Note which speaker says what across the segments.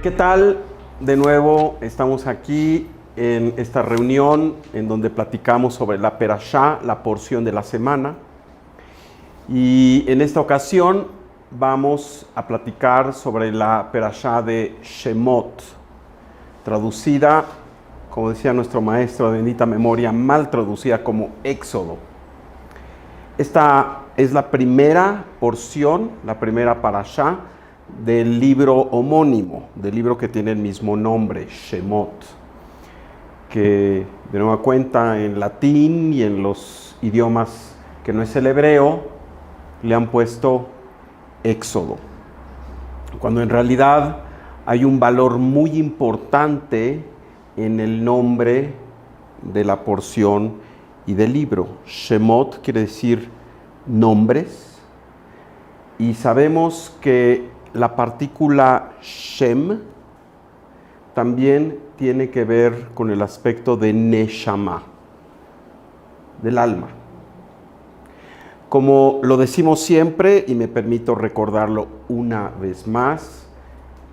Speaker 1: ¿Qué tal? De nuevo estamos aquí en esta reunión en donde platicamos sobre la Perashá, la porción de la semana. Y en esta ocasión vamos a platicar sobre la Perashá de Shemot, traducida, como decía nuestro maestro de bendita memoria, mal traducida como Éxodo. Esta es la primera porción, la primera Perashá del libro homónimo, del libro que tiene el mismo nombre, Shemot, que de nueva cuenta en latín y en los idiomas que no es el hebreo le han puesto Éxodo, cuando en realidad hay un valor muy importante en el nombre de la porción y del libro. Shemot quiere decir nombres, y sabemos que la partícula Shem también tiene que ver con el aspecto de Neshama, del alma. Como lo decimos siempre, y me permito recordarlo una vez más,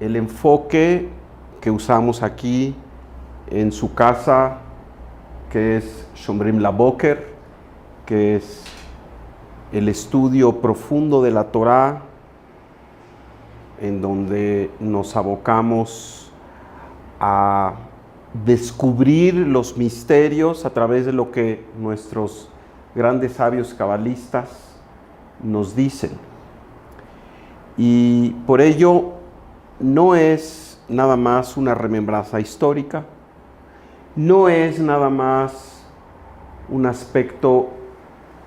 Speaker 1: el enfoque que usamos aquí en su casa, que es Shomrim Laboker, que es el estudio profundo de la Torá, en donde nos abocamos a descubrir los misterios a través de lo que nuestros grandes sabios cabalistas nos dicen. Y por ello no es nada más una remembranza histórica, no es nada más un aspecto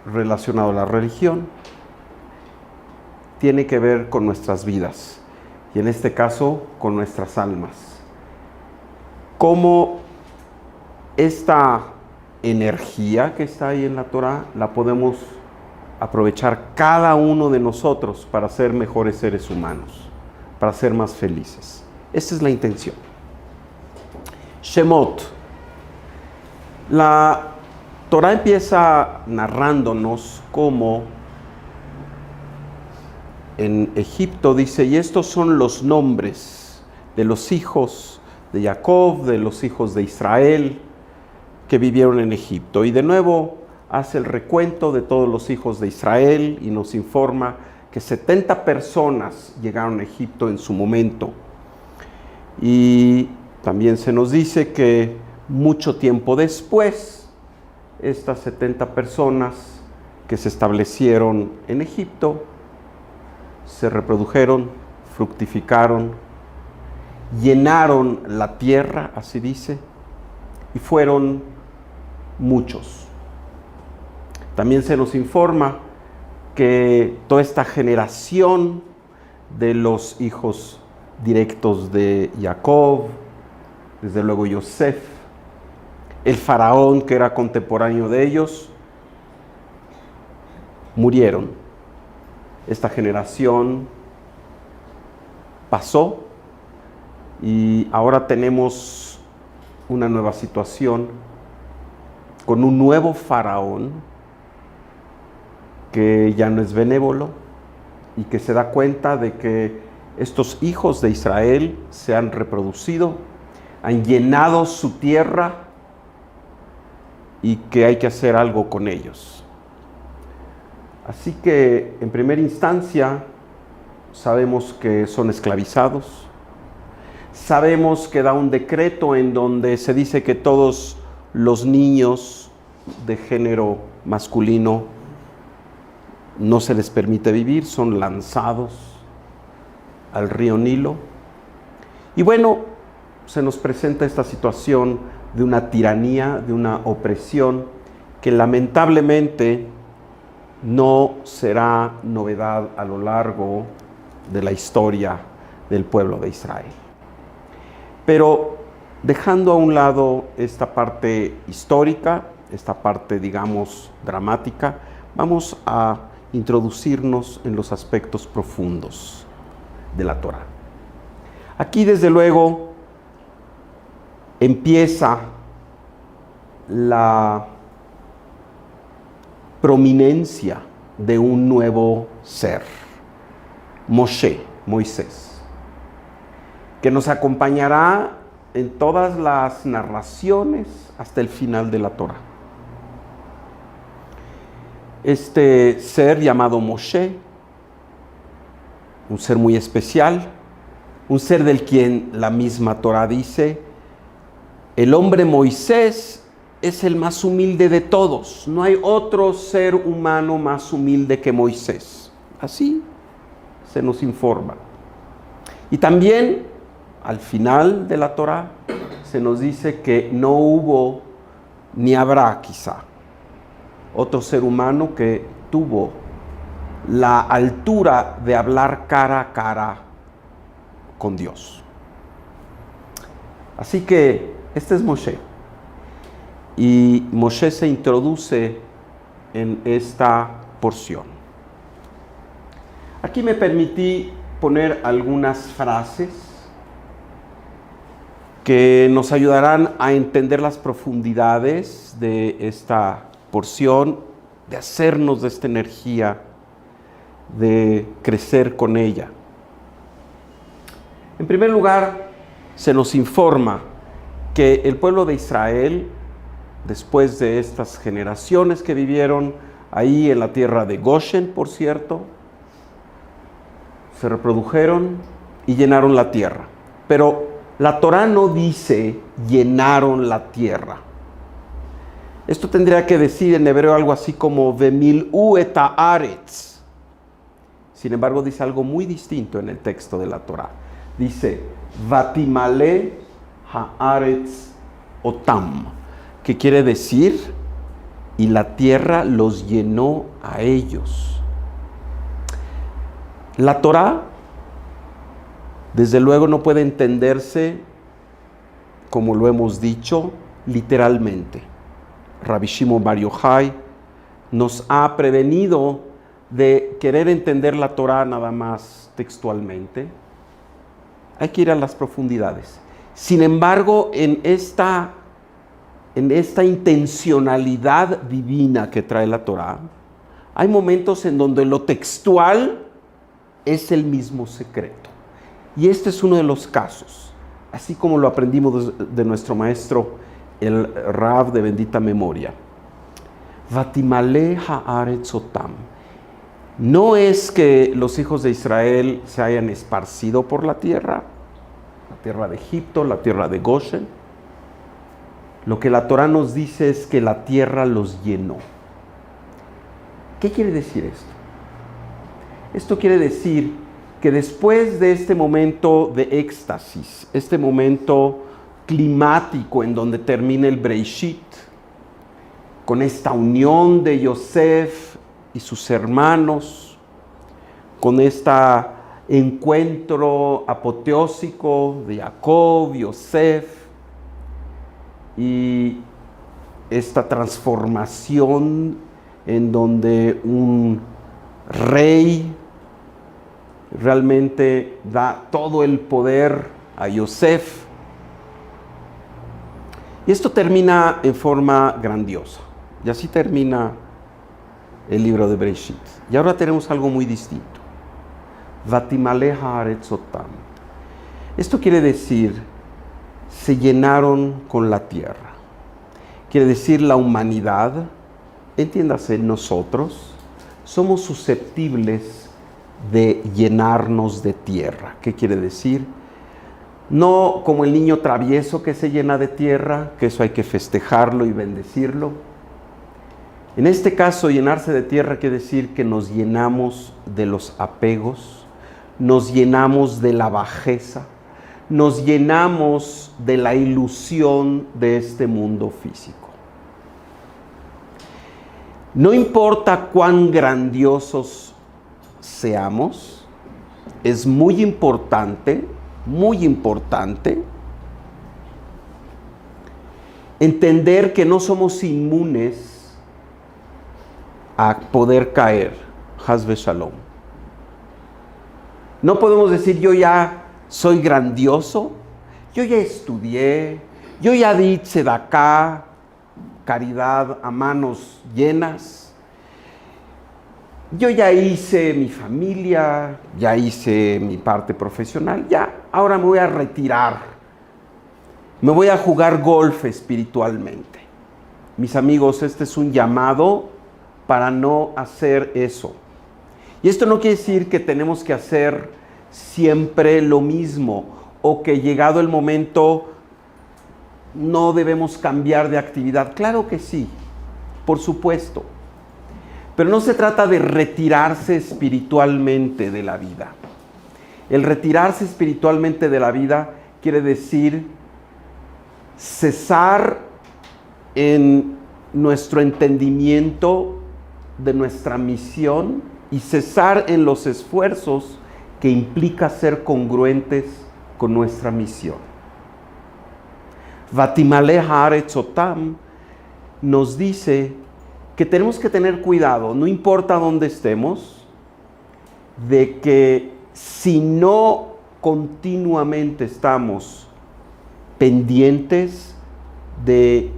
Speaker 1: relacionado a la religión, tiene que ver con nuestras vidas, y en este caso con nuestras almas. Cómo esta energía que está ahí en la Torá la podemos aprovechar cada uno de nosotros para ser mejores seres humanos, para ser más felices. Esta es la intención. Shemot. La Torá empieza narrándonos cómo en Egipto dice, y estos son los nombres de los hijos de Jacob, de los hijos de Israel que vivieron en Egipto. Y de nuevo hace el recuento de todos los hijos de Israel y nos informa que 70 personas llegaron a Egipto en su momento. Y también se nos dice que mucho tiempo después, estas 70 personas que se establecieron en Egipto se reprodujeron, fructificaron, llenaron la tierra, así dice, y fueron muchos. También se nos informa que toda esta generación de los hijos directos de Jacob, desde luego Yosef, el faraón que era contemporáneo de ellos, murieron. Esta generación pasó y ahora tenemos una nueva situación con un nuevo faraón que ya no es benévolo y que se da cuenta de que estos hijos de Israel se han reproducido, han llenado su tierra y que hay que hacer algo con ellos. Así que en primera instancia sabemos que son esclavizados, sabemos que da un decreto en donde se dice que todos los niños de género masculino no se les permite vivir, son lanzados al río Nilo. Y bueno, se nos presenta esta situación de una tiranía, de una opresión que lamentablemente no será novedad a lo largo de la historia del pueblo de Israel. Pero dejando a un lado esta parte histórica, esta parte, digamos, dramática, vamos a introducirnos en los aspectos profundos de la Torá. Aquí, desde luego, empieza la prominencia de un nuevo ser, Moshe, Moisés. que nos acompañará en todas las narraciones hasta el final de la Torá. Este ser llamado Moshe, un ser muy especial, un ser del quien la misma Torá dice, el hombre Moisés es el más humilde de todos, no hay otro ser humano más humilde que Moisés. Así se nos informa. Y también al final de la Torá se nos dice que no hubo ni habrá quizá otro ser humano que tuvo la altura de hablar cara a cara con Dios. Así que este es Moshe. Y Moshe se introduce en esta porción. Aquí me permití poner algunas frases que nos ayudarán a entender las profundidades de esta porción, de hacernos de esta energía, de crecer con ella. En primer lugar, se nos informa que el pueblo de Israel, después de estas generaciones que vivieron ahí en la tierra de Goshen, por cierto, se reprodujeron y llenaron la tierra. Pero la Torá no dice llenaron la tierra. Esto tendría que decir en hebreo algo así como Vemil'u et haaretz. Sin embargo, dice algo muy distinto en el texto de la Torá. Dice Vatimale haaretz otam, que quiere decir y la tierra los llenó a ellos. La Torá, desde luego, no puede entenderse, como lo hemos dicho, literalmente. Rabbi Shimon Bar Yochai nos ha prevenido de querer entender la Torá nada más textualmente. Hay que ir a las profundidades. Sin embargo, en esta intencionalidad divina que trae la Torá, hay momentos en donde lo textual es el mismo secreto. Y este es uno de los casos, así como lo aprendimos de nuestro maestro, el Rav de bendita memoria. Vatimale haaretz otam. No es que los hijos de Israel se hayan esparcido por la tierra de Egipto, la tierra de Goshen. Lo que la Torá nos dice es que la tierra los llenó. ¿Qué quiere decir esto? Esto quiere decir que después de este momento de éxtasis, este momento climático en donde termina el Breishit, con esta unión de Yosef y sus hermanos, con este encuentro apoteósico de Jacob, Yosef, y esta transformación en donde un rey realmente da todo el poder a Yosef. Y esto termina en forma grandiosa. Y así termina el libro de Bereshit. Y ahora tenemos algo muy distinto. Vatimale haaretz otam. Esto quiere decir, se llenaron con la tierra. Quiere decir la humanidad, entiéndase, nosotros, somos susceptibles de llenarnos de tierra. ¿Qué quiere decir? No como el niño travieso que se llena de tierra, que eso hay que festejarlo y bendecirlo. En este caso, llenarse de tierra quiere decir que nos llenamos de los apegos, nos llenamos de la bajeza, nos llenamos de la ilusión de este mundo físico. No importa cuán grandiosos seamos, es muy importante entender que no somos inmunes a poder caer. Hasbe Shalom. No podemos decir yo ya soy grandioso, yo ya estudié, yo ya di tzedaká, caridad a manos llenas. yo ya hice mi familia, ya hice mi parte profesional, ya, ahora me voy a retirar. Me voy a jugar golf espiritualmente. Mis amigos, este es un llamado para no hacer eso. Y esto no quiere decir que tenemos que hacer siempre lo mismo o que llegado el momento no debemos cambiar de actividad. Claro que sí, por supuesto. Pero no se trata de retirarse espiritualmente de la vida. El retirarse espiritualmente de la vida quiere decir cesar en nuestro entendimiento de nuestra misión y cesar en los esfuerzos que implica ser congruentes con nuestra misión. Vatimale haaretz otam nos dice que tenemos que tener cuidado, no importa dónde estemos, de que si no continuamente estamos pendientes de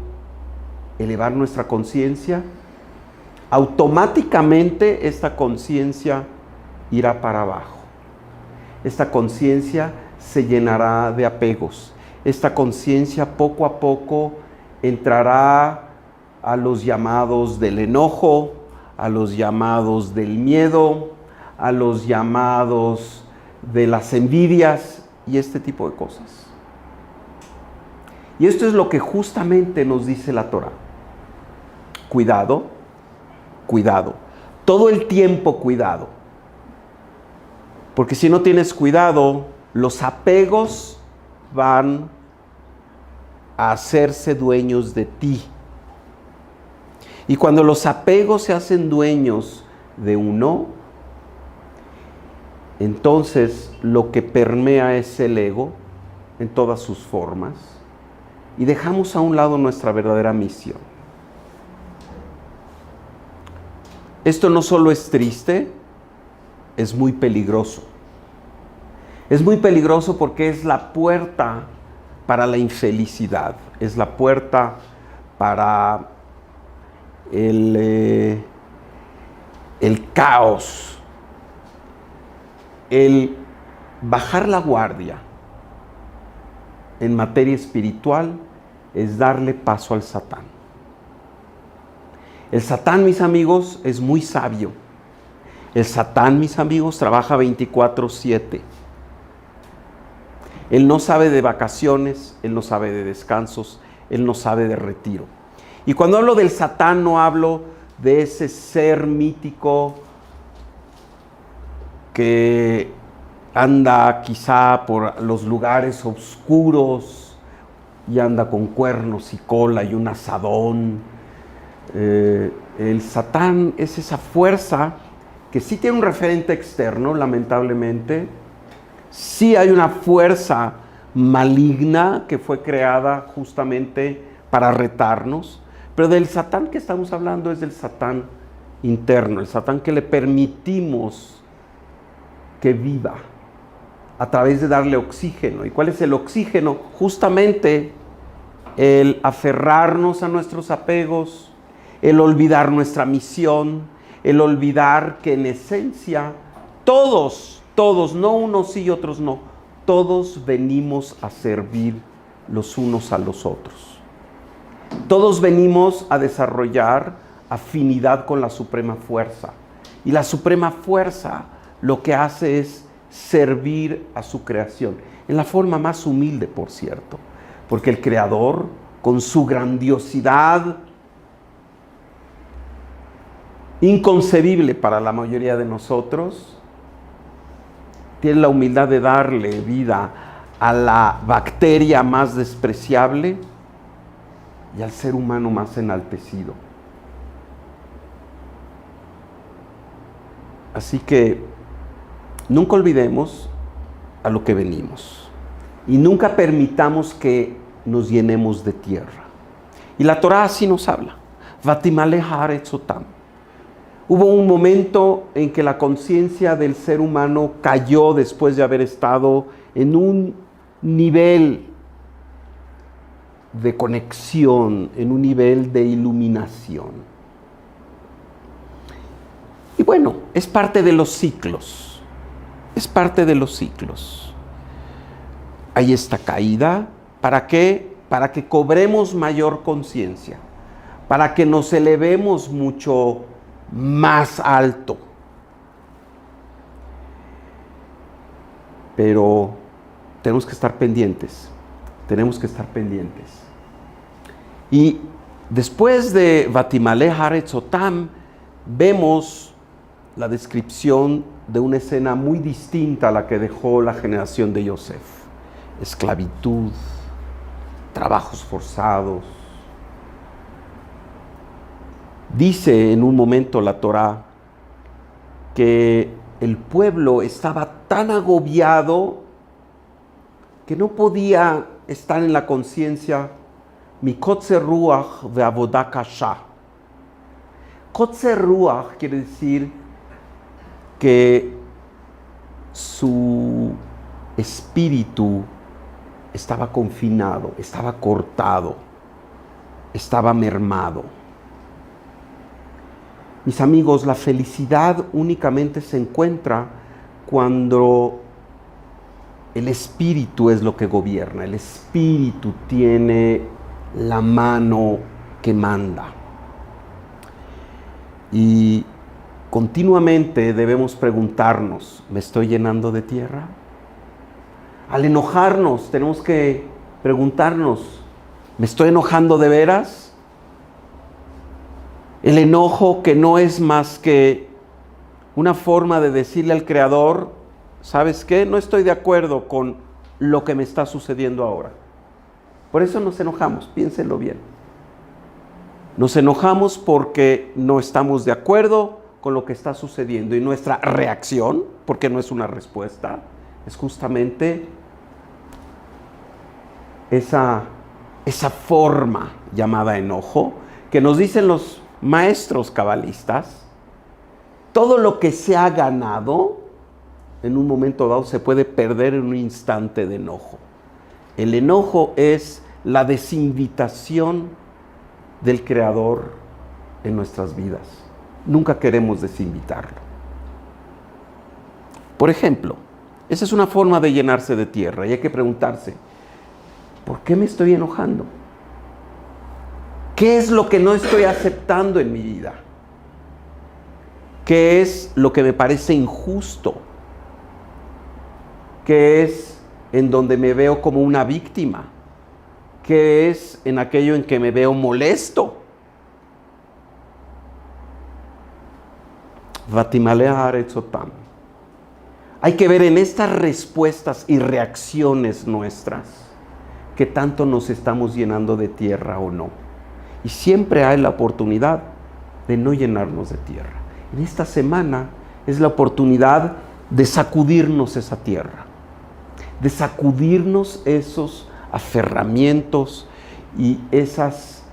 Speaker 1: elevar nuestra conciencia, automáticamente esta conciencia irá para abajo. Esta conciencia se llenará de apegos. Esta conciencia poco a poco entrará a los llamados del enojo, a los llamados del miedo, a los llamados de las envidias y este tipo de cosas. Y esto es lo que justamente nos dice la Torá. Cuidado, cuidado. Todo el tiempo cuidado. Porque si no tienes cuidado, los apegos van a hacerse dueños de ti. Y cuando los apegos se hacen dueños de uno, entonces lo que permea es el ego en todas sus formas y dejamos a un lado nuestra verdadera misión. Esto no solo es triste, es muy peligroso. Es muy peligroso porque es la puerta para la infelicidad, es la puerta para el caos, el bajar la guardia en materia espiritual es darle paso al Satán. El Satán, mis amigos, es muy sabio. El Satán, mis amigos, trabaja 24/7. Él no sabe de vacaciones, él no sabe de descansos, él no sabe de retiro. Y cuando hablo del Satán no hablo de ese ser mítico que anda quizá por los lugares oscuros y anda con cuernos y cola y un asadón. El Satán es esa fuerza que sí tiene un referente externo, lamentablemente. Sí hay una fuerza maligna que fue creada justamente para retarnos, pero del Satán que estamos hablando es del Satán interno, el Satán que le permitimos que viva a través de darle oxígeno. ¿Y cuál es el oxígeno? Justamente el aferrarnos a nuestros apegos, el olvidar nuestra misión, el olvidar que en esencia todos, no unos sí y otros no, todos venimos a servir los unos a los otros. Todos venimos a desarrollar afinidad con la Suprema Fuerza. Y la Suprema Fuerza lo que hace es servir a su creación, en la forma más humilde, por cierto, porque el Creador, con su grandiosidad inconcebible para la mayoría de nosotros, tiene la humildad de darle vida a la bacteria más despreciable y al ser humano más enaltecido. Así que nunca olvidemos a lo que venimos y nunca permitamos que nos llenemos de tierra. Y la Torá así nos habla. Vatimale haaretz otam. Hubo un momento en que la conciencia del ser humano cayó después de haber estado en un nivel de conexión, en un nivel de iluminación. Y bueno, es parte de los ciclos. Es parte de los ciclos. Hay esta caída. ¿Para qué? Para que cobremos mayor conciencia. Para que nos elevemos mucho más alto. Pero tenemos que estar pendientes. Tenemos que estar pendientes. Y después de Vatimale Haaretz Otam, vemos la descripción de una escena muy distinta a la que dejó la generación de Yosef. Esclavitud, trabajos forzados. Dice en un momento la Torá que el pueblo estaba tan agobiado que no podía estar en la conciencia Mikotze Ruach ve'avodah kasha. Kotze Ruach quiere decir que su espíritu estaba confinado, estaba cortado, estaba mermado. Mis amigos, la felicidad únicamente se encuentra cuando el espíritu es lo que gobierna, el espíritu tiene la mano que manda. Y continuamente debemos preguntarnos, ¿me estoy llenando de tierra? Al enojarnos tenemos que preguntarnos, ¿me estoy enojando de veras? El enojo que no es más que una forma de decirle al Creador, ¿sabes qué? No estoy de acuerdo con lo que me está sucediendo ahora. Por eso nos enojamos, piénsenlo bien. Nos enojamos porque no estamos de acuerdo con lo que está sucediendo y nuestra reacción, porque no es una respuesta, es justamente esa forma llamada enojo que nos dicen los maestros cabalistas. Todo lo que se ha ganado en un momento dado se puede perder en un instante de enojo. El enojo es la desinvitación del Creador en nuestras vidas. Nunca queremos desinvitarlo. Por ejemplo, esa es una forma de llenarse de tierra y hay que preguntarse, ¿por qué me estoy enojando? ¿Qué es lo que no estoy aceptando en mi vida? ¿Qué es lo que me parece injusto? ¿Qué es en donde me veo como una víctima? ¿Qué es en aquello en que me veo molesto? Vatimale Haaretz Otam. Hay que ver en estas respuestas y reacciones nuestras qué tanto nos estamos llenando de tierra o no. Y siempre hay la oportunidad de no llenarnos de tierra. En esta semana es la oportunidad de sacudirnos esa tierra, de sacudirnos esos aferramientos y esas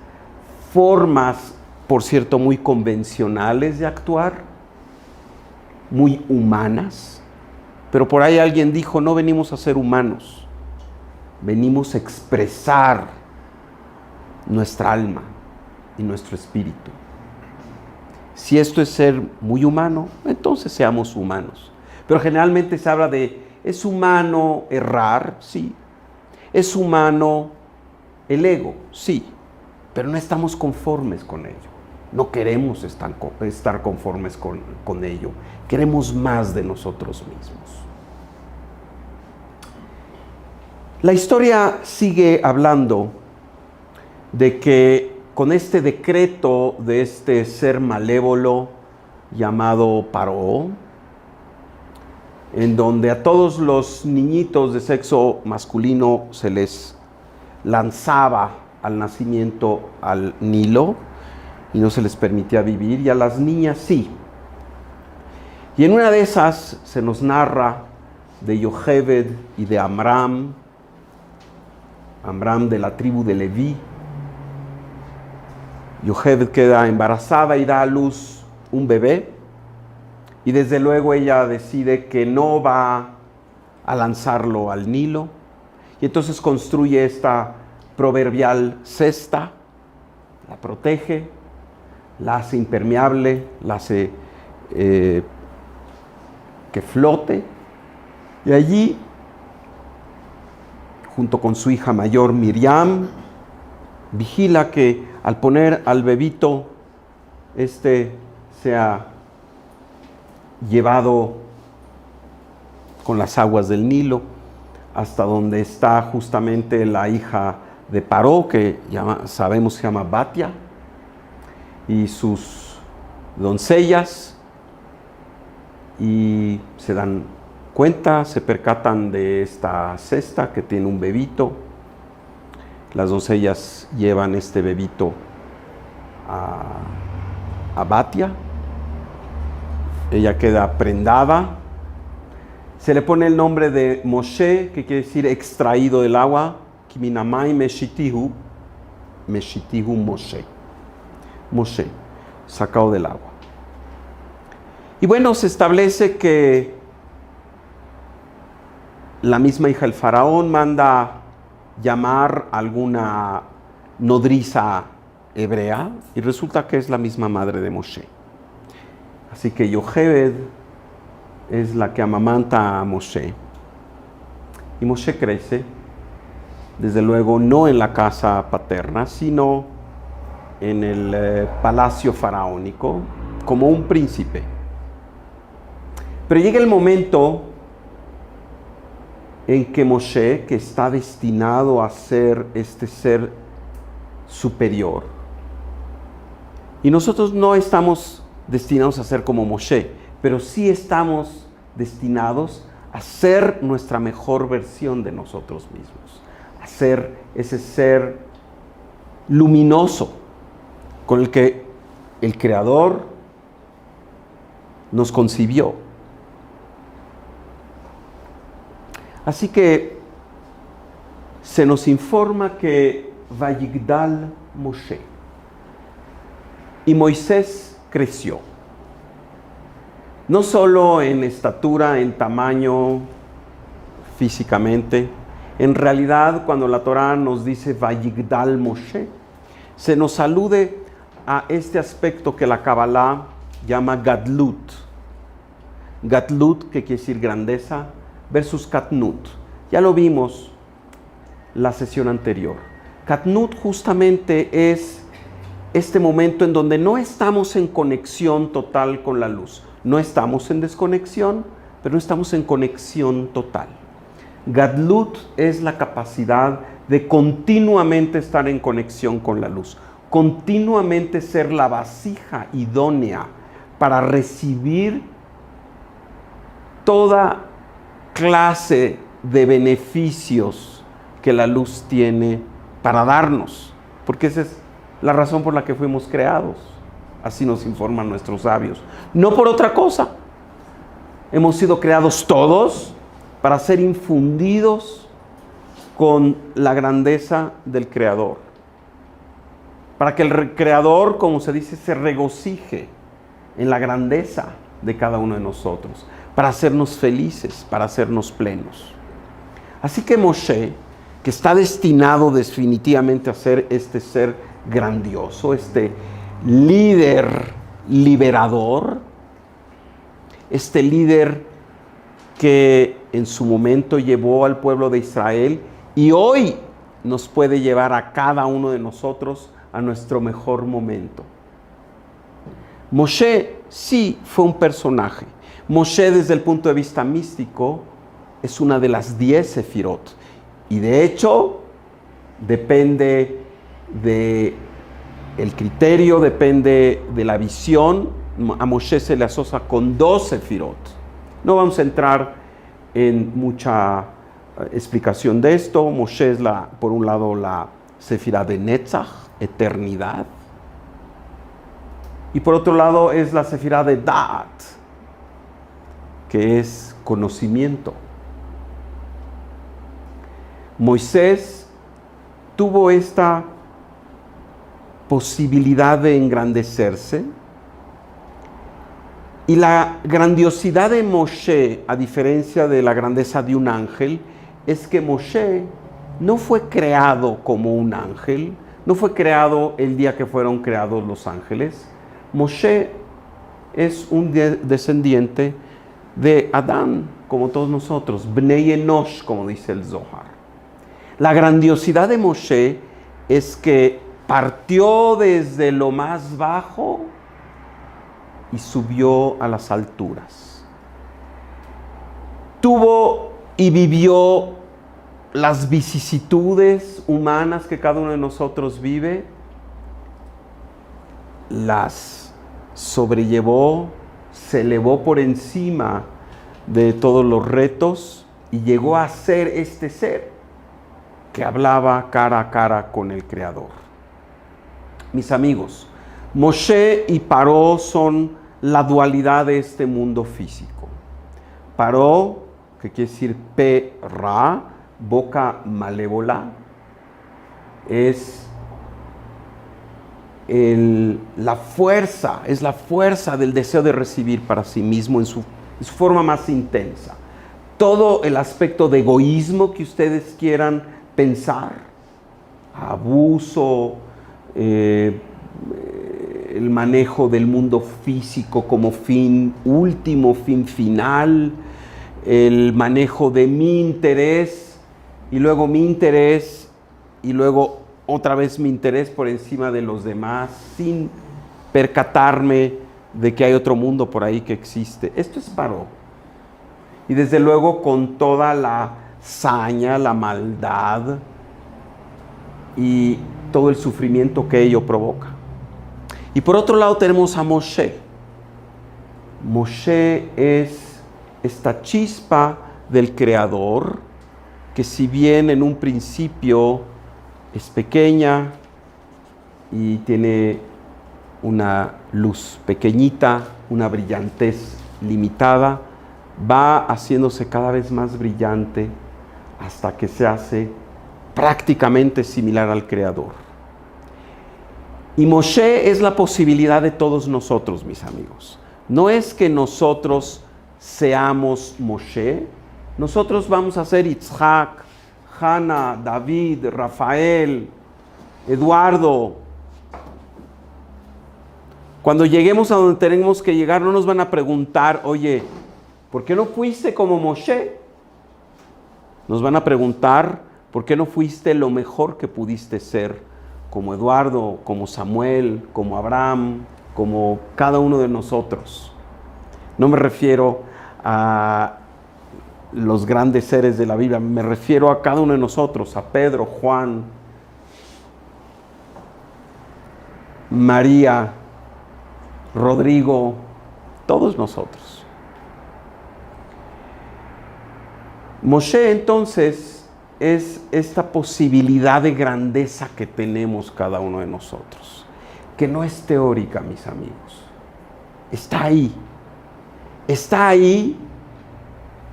Speaker 1: formas, por cierto, muy convencionales de actuar, muy humanas. Pero por ahí alguien dijo, no venimos a ser humanos, venimos a expresar nuestra alma y nuestro espíritu. Si esto es ser muy humano, entonces seamos humanos. Pero generalmente se habla de, ¿es humano errar? Sí. ¿Es humano el ego? Sí. Pero no estamos conformes con ello. No queremos estar conformes con ello. Queremos más de nosotros mismos. La historia sigue hablando de que con este decreto de este ser malévolo llamado Paró, en donde a todos los niñitos de sexo masculino se les lanzaba al nacimiento al Nilo y no se les permitía vivir, y a las niñas sí. Y en una de esas se nos narra de Yocheved y de Amram de la tribu de Leví. Yocheved queda embarazada y da a luz un bebé, y desde luego ella decide que no va a lanzarlo al Nilo, y entonces construye esta proverbial cesta, la protege, la hace impermeable, la hace que flote. Y allí, junto con su hija mayor Miriam, vigila que al poner al bebito, sea llevado con las aguas del Nilo hasta donde está justamente la hija de Paró, que sabemos se llama Batia, y sus doncellas, y se dan cuenta, se percatan de esta cesta que tiene un bebito. Las doncellas llevan este bebito a Batia. Ella queda prendada. Se le pone el nombre de Moshe, que quiere decir extraído del agua. Kiminamai meshitihu, meshitihu Moshe. Moshe, sacado del agua. Y bueno, se establece que la misma hija del faraón manda llamar a alguna nodriza hebrea y resulta que es la misma madre de Moshe. Así que Yocheved es la que amamanta a Moshe. Y Moshe crece, desde luego no en la casa paterna, sino en el palacio faraónico, como un príncipe. Pero llega el momento en que Moshe, que está destinado a ser este ser superior, y nosotros no estamos destinados a ser como Moshe, pero sí estamos destinados a ser nuestra mejor versión de nosotros mismos, a ser ese ser luminoso con el que el Creador nos concibió. Así que se nos informa que Vayigdal Moshe, y Moisés creció. No solo en estatura, en tamaño, físicamente. En realidad, cuando la Torá nos dice Vayigdal Moshe, se nos alude a este aspecto que la Kabbalah llama Gadlut. Gadlut, que quiere decir grandeza, versus Katnut. Ya lo vimos la sesión anterior. Katnut justamente es este momento en donde no estamos en conexión total con la luz. No estamos en desconexión, pero no estamos en conexión total. Gadlut es la capacidad de continuamente estar en conexión con la luz, continuamente ser la vasija idónea para recibir toda clase de beneficios que la luz tiene para darnos, porque esa es la razón por la que fuimos creados. Así nos informan nuestros sabios. No por otra cosa. Hemos sido creados todos para ser infundidos con la grandeza del Creador. Para que el Creador, como se dice, se regocije en la grandeza de cada uno de nosotros. Para hacernos felices, para hacernos plenos. Así que Moshe, que está destinado definitivamente a ser este ser grandioso, este líder liberador, este líder que en su momento llevó al pueblo de Israel y hoy nos puede llevar a cada uno de nosotros a nuestro mejor momento. Moshe sí fue un personaje. Moshe, desde el punto de vista místico, es una de las 10 sefirot. Y de hecho, depende del criterio, depende de la visión. A Moshe se le asocia con 2 sefirot. No vamos a entrar en mucha explicación de esto. Moshe es, por un lado, la sefirá de Netzach, eternidad. Y por otro lado es la sefirá de Da'at, que es conocimiento. Moisés tuvo esta posibilidad de engrandecerse y la grandiosidad de Moshe, a diferencia de la grandeza de un ángel, es que Moshe no fue creado como un ángel, no fue creado el día que fueron creados los ángeles. Moshe es un descendiente de Adán, como todos nosotros, Bnei Enosh, como dice el Zohar. La grandiosidad de Moshe es que partió desde lo más bajo y subió a las alturas. Tuvo y vivió las vicisitudes humanas que cada uno de nosotros vive, las sobrellevó, se elevó por encima de todos los retos y llegó a ser este ser que hablaba cara a cara con el Creador. Mis amigos, Moshe y Paró son la dualidad de este mundo físico. Paró, que quiere decir Pe-Ra, boca malévola, es la fuerza del deseo de recibir para sí mismo en su forma más intensa. Todo el aspecto de egoísmo que ustedes quieran pensar, abuso, el manejo del mundo físico como fin último, fin final, el manejo de mi interés y luego mi interés y luego otra vez mi interés por encima de los demás sin percatarme de que hay otro mundo por ahí que existe. Esto es Paró. Y desde luego con toda la saña, la maldad y todo el sufrimiento que ello provoca. Y por otro lado tenemos a Moshe. Moshe es esta chispa del Creador que, si bien en un principio es pequeña y tiene una luz pequeñita, una brillantez limitada, va haciéndose cada vez más brillante hasta que se hace prácticamente similar al Creador. Y Moshe es la posibilidad de todos nosotros, mis amigos. No es que nosotros seamos Moshe, nosotros vamos a ser Yitzhak, Hannah, David, Rafael, Eduardo. Cuando lleguemos a donde tenemos que llegar, no nos van a preguntar, oye, ¿por qué no fuiste como Moshe? Nos van a preguntar, ¿por qué no fuiste lo mejor que pudiste ser? Como Eduardo, como Samuel, como Abraham, como cada uno de nosotros. No me refiero a los grandes seres de la Biblia, me refiero a cada uno de nosotros, a Pedro, Juan, María, Rodrigo, todos nosotros. Moshe entonces es esta posibilidad de grandeza que tenemos cada uno de nosotros, que no es teórica, mis amigos, está ahí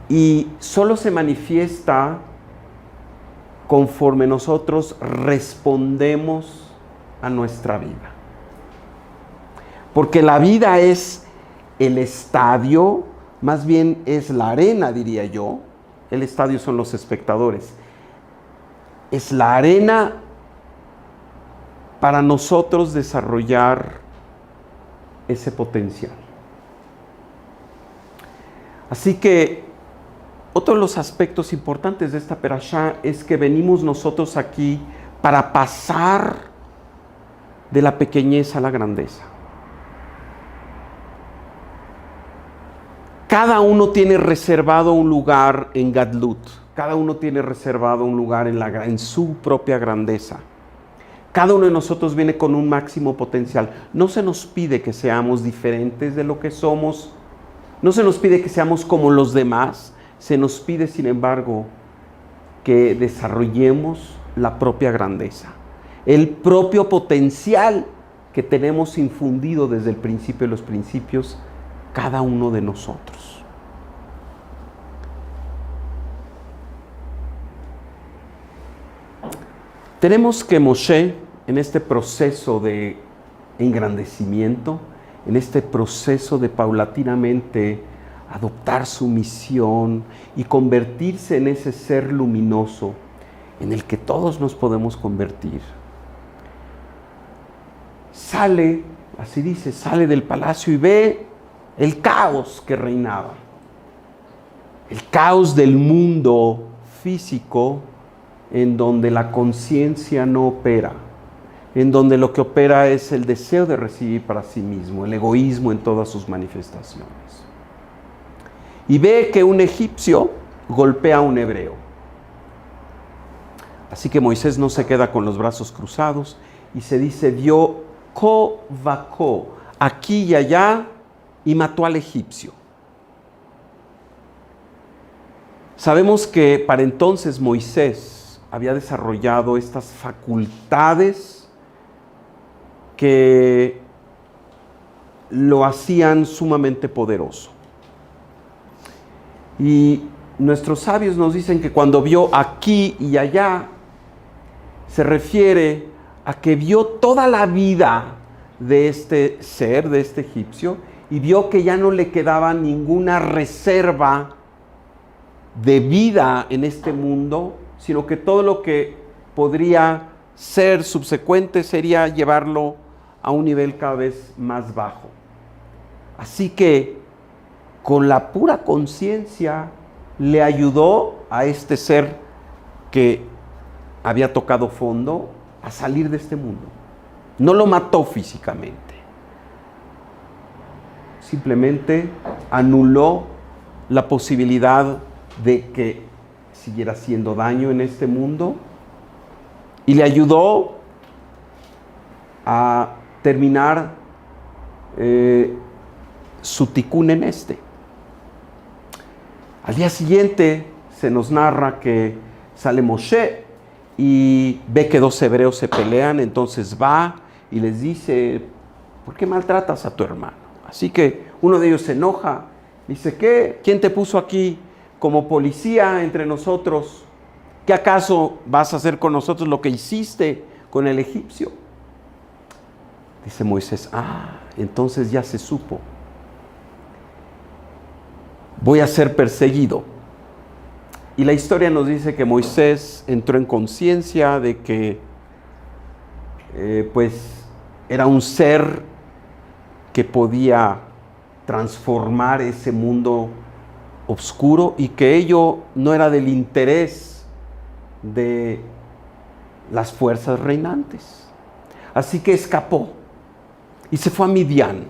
Speaker 1: y solo se manifiesta conforme nosotros respondemos a nuestra vida. Porque la vida es el estadio, más bien es la arena, diría yo. El estadio son los espectadores. Es la arena para nosotros desarrollar ese potencial. Así que otro de los aspectos importantes de esta perashá es que venimos nosotros aquí para pasar de la pequeñez a la grandeza. Cada uno tiene reservado un lugar en Gadlut. Cada uno tiene reservado un lugar en su propia grandeza. Cada uno de nosotros viene con un máximo potencial. No se nos pide que seamos diferentes de lo que somos. No se nos pide que seamos como los demás. Se nos pide, sin embargo, que desarrollemos la propia grandeza. El propio potencial que tenemos infundido desde el principio de los principios, cada uno de nosotros. Tenemos que Moshe, en este proceso de engrandecimiento, en este proceso de paulatinamente adoptar su misión y convertirse en ese ser luminoso en el que todos nos podemos convertir, sale, así dice, sale del palacio y ve el caos que reinaba, el caos del mundo físico en donde la conciencia no opera, en donde lo que opera es el deseo de recibir para sí mismo, el egoísmo en todas sus manifestaciones. Y ve que un egipcio golpea a un hebreo. Así que Moisés no se queda con los brazos cruzados y se dice, dio ko vako, aquí y allá, y mató al egipcio. Sabemos que para entonces Moisés había desarrollado estas facultades que lo hacían sumamente poderoso. Y nuestros sabios nos dicen que cuando vio aquí y allá, se refiere a que vio toda la vida de este ser, de este egipcio, y vio que ya no le quedaba ninguna reserva de vida en este mundo, sino que todo lo que podría ser subsecuente sería llevarlo a un nivel cada vez más bajo. Así que con la pura conciencia le ayudó a este ser que había tocado fondo a salir de este mundo. No lo mató físicamente, simplemente anuló la posibilidad de que siguiera haciendo daño en este mundo y le ayudó a terminar su ticún en este. Al día siguiente se nos narra que sale Moshe y ve que dos hebreos se pelean, entonces va y les dice, ¿por qué maltratas a tu hermano? Así que uno de ellos se enoja, dice, ¿qué? ¿Quién te puso aquí como policía entre nosotros? ¿Qué acaso vas a hacer con nosotros lo que hiciste con el egipcio? Dice Moisés, entonces ya se supo. Voy a ser perseguido. Y la historia nos dice que Moisés entró en conciencia de que pues era un ser que podía transformar ese mundo oscuro y que ello no era del interés de las fuerzas reinantes. Así que escapó y se fue a Midian.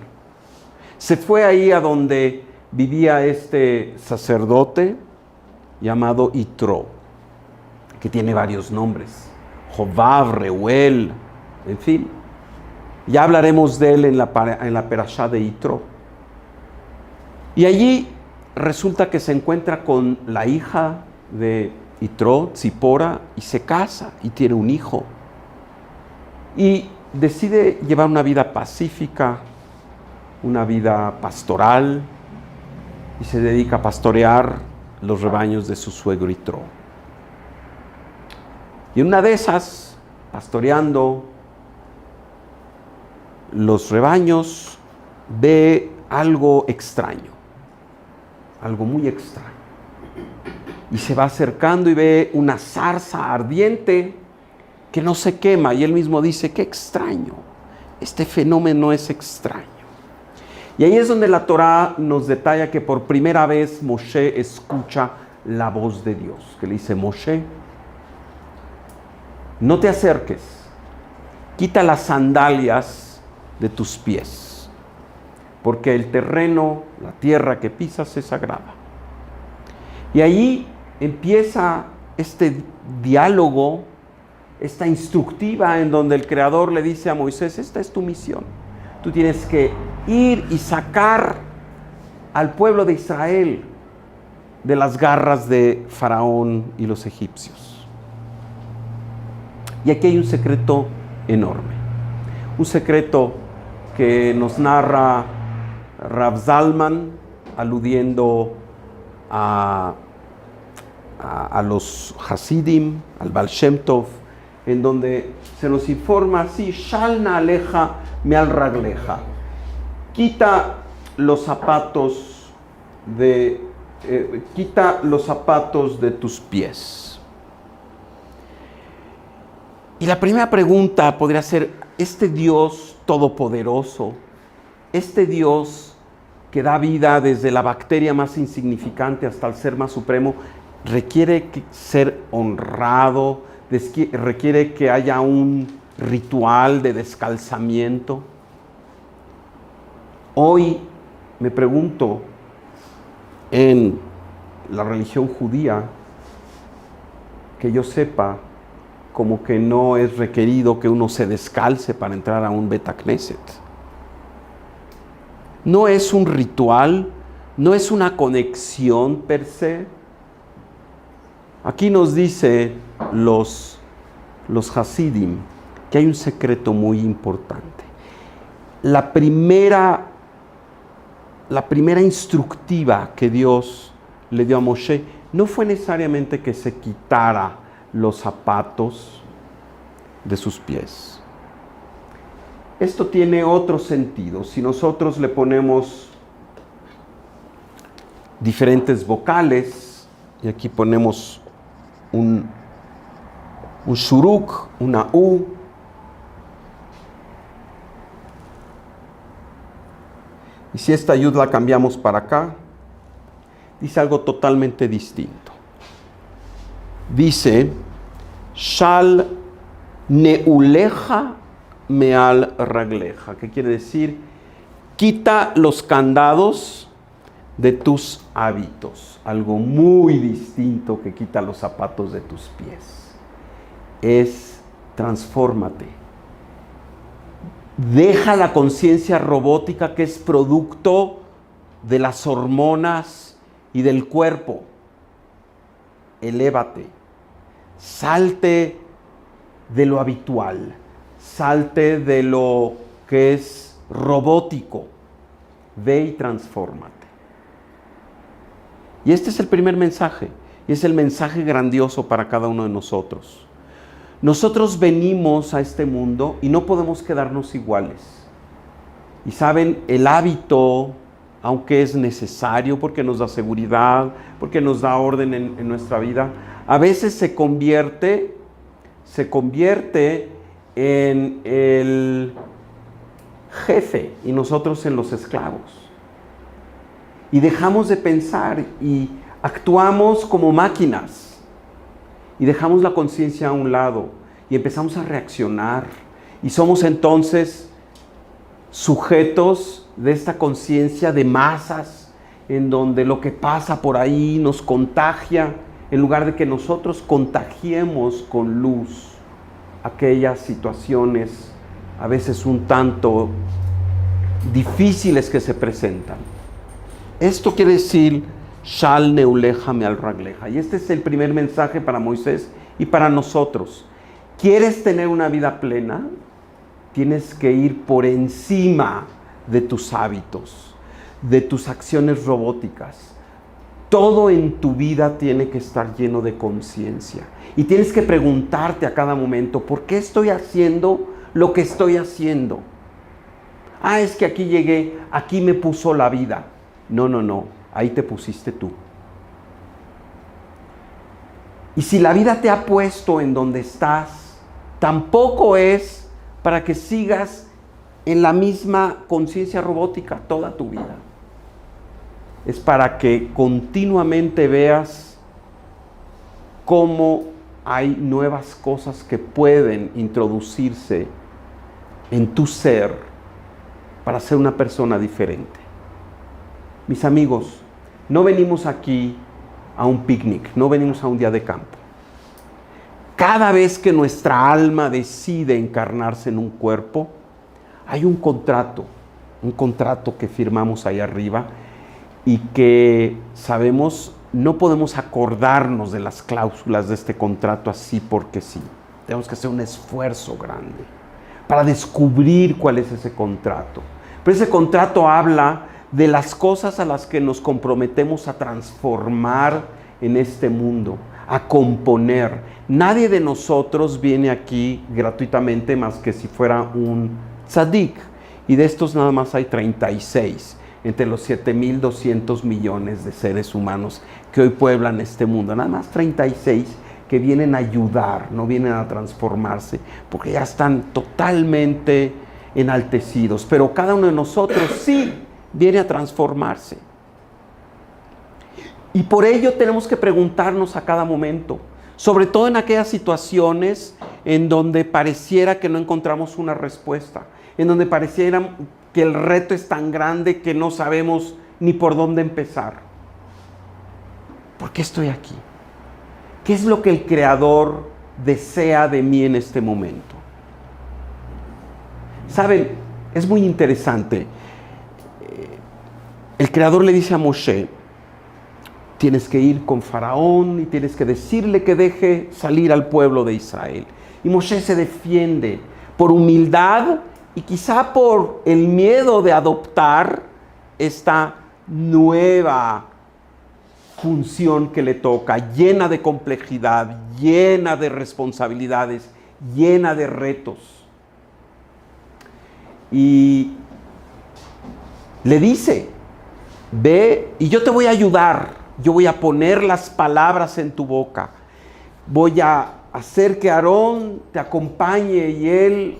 Speaker 1: Se fue ahí a donde vivía este sacerdote llamado Yitro, que tiene varios nombres, Jobab, Reuel, en fin. Ya hablaremos de él en la perashá de Yitro. Y allí resulta que se encuentra con la hija de Yitro, Tzipora, y se casa y tiene un hijo. Y decide llevar una vida pacífica, una vida pastoral, y se dedica a pastorear los rebaños de su suegro Yitro. Y en una de esas, pastoreando los rebaños, ve algo extraño, algo muy extraño. Y se va acercando y ve una zarza ardiente que no se quema. Y él mismo dice, qué extraño, este fenómeno es extraño. Y ahí es donde la Torá nos detalla que por primera vez Moshe escucha la voz de Dios, que le dice, Moshe, no te acerques, quita las sandalias de tus pies, porque el terreno, la tierra que pisas es sagrada. Y ahí empieza este diálogo, esta instructiva en donde el Creador le dice a Moisés, esta es tu misión. Tú tienes que ir y sacar al pueblo de Israel de las garras de Faraón y los egipcios. Y aquí hay un secreto enorme. Un secreto que nos narra Rav Zalman, aludiendo a los Hasidim, al Baal Shem Tov, en donde se nos informa así, Shalna aleja me al ragleja. Quita los zapatos de tus pies. Y la primera pregunta podría ser, este Dios todopoderoso, este Dios que da vida desde la bacteria más insignificante hasta el ser más supremo, requiere ser honrado, requiere que haya un ritual de descalzamiento. Hoy me pregunto, en la religión judía, que yo sepa, como que no es requerido que uno se descalce para entrar a un Bet Knesset. No es un ritual, no es una conexión per se. Aquí nos dice los Hasidim que hay un secreto muy importante. La primera instructiva que Dios le dio a Moshe no fue necesariamente que se quitara los zapatos de sus pies. Esto tiene otro sentido. Si nosotros le ponemos diferentes vocales, y aquí ponemos un shuruk, una U, y si esta yud la cambiamos para acá, dice algo totalmente distinto. Dice, Shal neuleja meal ragleja, que quiere decir, quita los candados de tus hábitos. Algo muy distinto que quita los zapatos de tus pies. Es transfórmate. Deja la conciencia robótica que es producto de las hormonas y del cuerpo. Elévate. Salte de lo habitual. Salte de lo que es robótico. Ve y transfórmate. Y este es el primer mensaje. Y es el mensaje grandioso para cada uno de nosotros. Nosotros venimos a este mundo y no podemos quedarnos iguales. Y saben, el hábito, aunque es necesario porque nos da seguridad, porque nos da orden en nuestra vida, a veces se convierte en el jefe y nosotros en los esclavos. Y dejamos de pensar y actuamos como máquinas. Y dejamos la conciencia a un lado y empezamos a reaccionar. Y somos entonces sujetos de esta conciencia de masas, en donde lo que pasa por ahí nos contagia, en lugar de que nosotros contagiemos con luz aquellas situaciones a veces un tanto difíciles que se presentan. Esto quiere decir Shal neuleja meal ragleja. Y este es el primer mensaje para Moisés y para nosotros. ¿Quieres tener una vida plena? Tienes que ir por encima de tus hábitos, de tus acciones robóticas. Todo en tu vida tiene que estar lleno de conciencia. Y tienes que preguntarte a cada momento, ¿por qué estoy haciendo lo que estoy haciendo? Es que aquí llegué, aquí me puso la vida. No. Ahí te pusiste tú. Y si la vida te ha puesto en donde estás, tampoco es para que sigas en la misma conciencia robótica toda tu vida. Es para que continuamente veas cómo hay nuevas cosas que pueden introducirse en tu ser para ser una persona diferente. Mis amigos, no venimos aquí a un picnic, no venimos a un día de campo. Cada vez que nuestra alma decide encarnarse en un cuerpo, hay un contrato que firmamos ahí arriba y que sabemos, no podemos acordarnos de las cláusulas de este contrato así porque sí. Tenemos que hacer un esfuerzo grande para descubrir cuál es ese contrato. Pero ese contrato habla de las cosas a las que nos comprometemos a transformar en este mundo, a componer. Nadie de nosotros viene aquí gratuitamente más que si fuera un tzadik. Y de estos nada más hay 36 entre los 7,200 millones de seres humanos que hoy pueblan este mundo. Nada más 36 que vienen a ayudar, no vienen a transformarse, porque ya están totalmente enaltecidos. Pero cada uno de nosotros sí viene a transformarse. Y por ello tenemos que preguntarnos a cada momento, sobre todo en aquellas situaciones en donde pareciera que no encontramos una respuesta, en donde pareciera que el reto es tan grande que no sabemos ni por dónde empezar. ¿Por qué estoy aquí? ¿Qué es lo que el Creador desea de mí en este momento? Saben, es muy interesante. El Creador le dice a Moshe: tienes que ir con Faraón y tienes que decirle que deje salir al pueblo de Israel. Y Moshe se defiende por humildad y quizá por el miedo de adoptar esta nueva función que le toca, llena de complejidad, llena de responsabilidades, llena de retos. Y le dice: ve y yo te voy a ayudar, yo voy a poner las palabras en tu boca, voy a hacer que Aarón te acompañe y él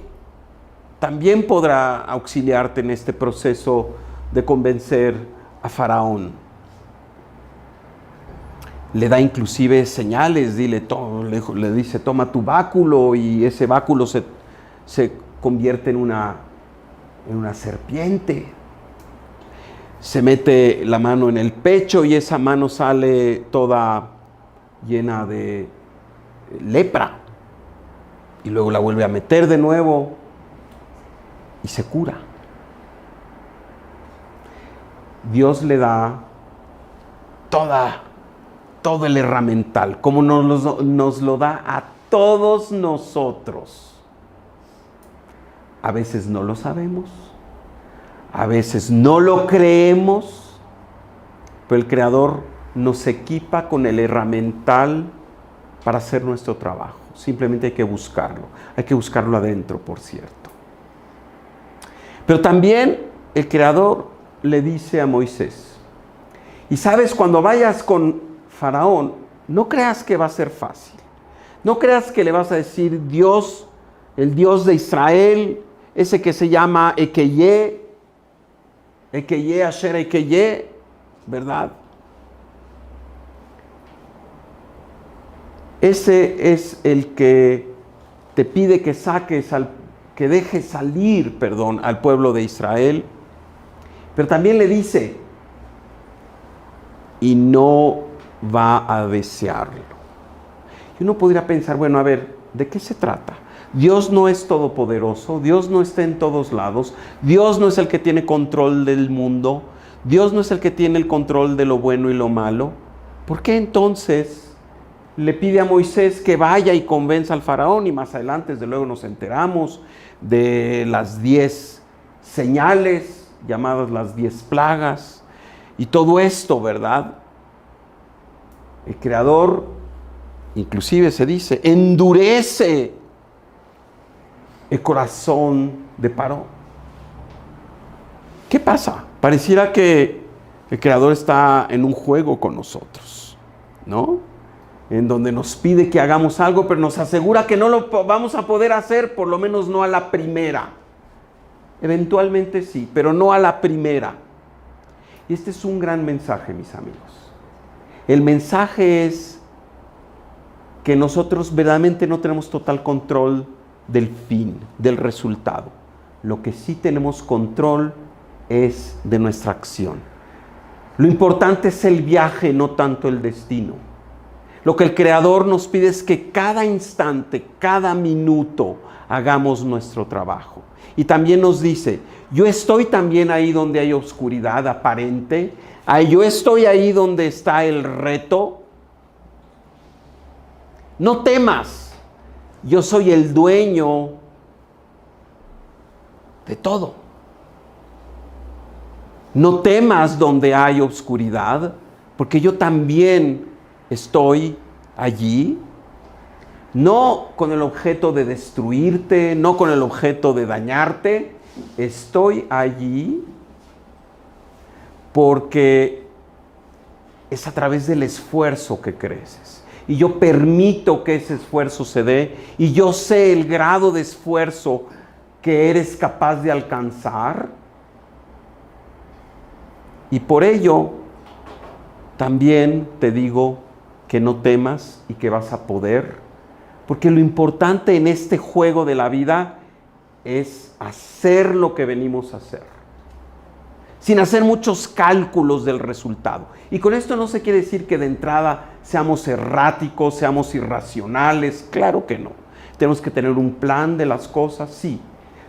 Speaker 1: también podrá auxiliarte en este proceso de convencer a Faraón. Le da inclusive señales, le dice: toma tu báculo, y ese báculo se convierte en una serpiente. Se mete la mano en el pecho y esa mano sale toda llena de lepra. Y luego la vuelve a meter de nuevo y se cura. Dios le da todo el herramental, como nos lo da a todos nosotros. A veces no lo sabemos, a veces no lo creemos, pero el Creador nos equipa con el herramental para hacer nuestro trabajo. Simplemente hay que buscarlo adentro, por cierto. Pero también el Creador le dice a Moisés: y sabes, cuando vayas con Faraón, no creas que va a ser fácil. No creas que le vas a decir: Dios, el Dios de Israel, ese que se llama Ekeye, Asher Ekeye, ¿verdad? Ese es el que te pide que dejes salir al pueblo de Israel. Pero también le dice: y no va a desearlo. Y uno podría pensar: bueno, a ver, ¿de qué se trata? Dios no es todopoderoso, Dios no está en todos lados, Dios no es el que tiene control del mundo, Dios no es el que tiene el control de lo bueno y lo malo. ¿Por qué entonces le pide a Moisés que vaya y convenza al faraón? Y más adelante, desde luego, nos enteramos de las 10 señales, llamadas las 10 plagas, y todo esto, ¿verdad? El Creador, inclusive se dice, endurece el corazón de Paró. ¿Qué pasa? Pareciera que el Creador está en un juego con nosotros, ¿no? En donde nos pide que hagamos algo, pero nos asegura que no lo vamos a poder hacer, por lo menos no a la primera. Eventualmente sí, pero no a la primera. Y este es un gran mensaje, mis amigos. El mensaje es que nosotros verdaderamente no tenemos total control del fin, del resultado. Lo que sí tenemos control es de nuestra acción. Lo importante es el viaje, no tanto el destino. Lo que el Creador nos pide es que cada instante, cada minuto, hagamos nuestro trabajo. Y también nos dice: yo estoy también ahí donde hay oscuridad aparente, yo estoy ahí donde está el reto. No temas, yo soy el dueño de todo. No temas donde hay oscuridad, porque yo también estoy allí, no con el objeto de destruirte, no con el objeto de dañarte. Estoy allí porque es a través del esfuerzo que creces. Y yo permito que ese esfuerzo se dé, y yo sé el grado de esfuerzo que eres capaz de alcanzar. Y por ello, también te digo que no temas y que vas a poder, porque lo importante en este juego de la vida es hacer lo que venimos a hacer, sin hacer muchos cálculos del resultado. Y con esto no se quiere decir que de entrada seamos erráticos, seamos irracionales, claro que no. Tenemos que tener un plan de las cosas, sí,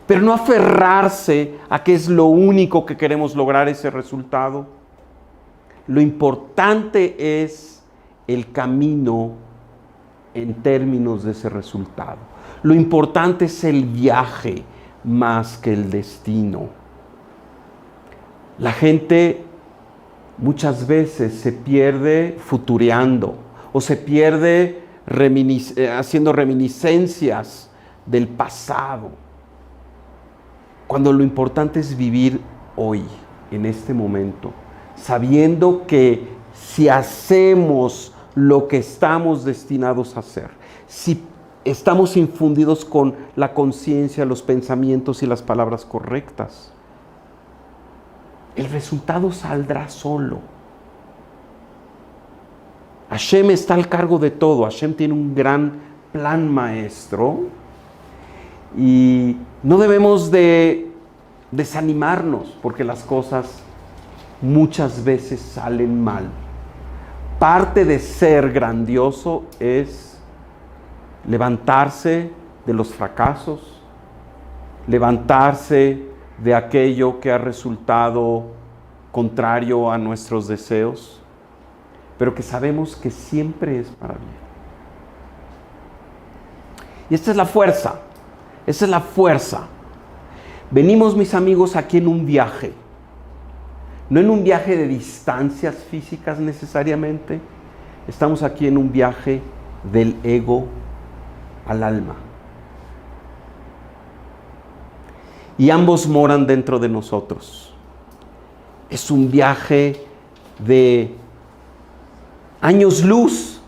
Speaker 1: pero no aferrarse a que es lo único que queremos lograr ese resultado. Lo importante es el camino en términos de ese resultado. Lo importante es el viaje más que el destino. La gente muchas veces se pierde futureando o se pierde haciendo reminiscencias del pasado, cuando lo importante es vivir hoy, en este momento, sabiendo que si hacemos lo que estamos destinados a hacer, si estamos infundidos con la conciencia, los pensamientos y las palabras correctas, el resultado saldrá solo. Hashem está al cargo de todo. Hashem tiene un gran plan maestro y no debemos de desanimarnos porque las cosas muchas veces salen mal. Parte de ser grandioso es levantarse de los fracasos, levantarse de aquello que ha resultado contrario a nuestros deseos, pero que sabemos que siempre es para bien. Y esta es la fuerza, esa es la fuerza. Venimos, mis amigos, aquí en un viaje, no en un viaje de distancias físicas necesariamente, estamos aquí en un viaje del ego al alma. Y ambos moran dentro de nosotros. Es un viaje de años luz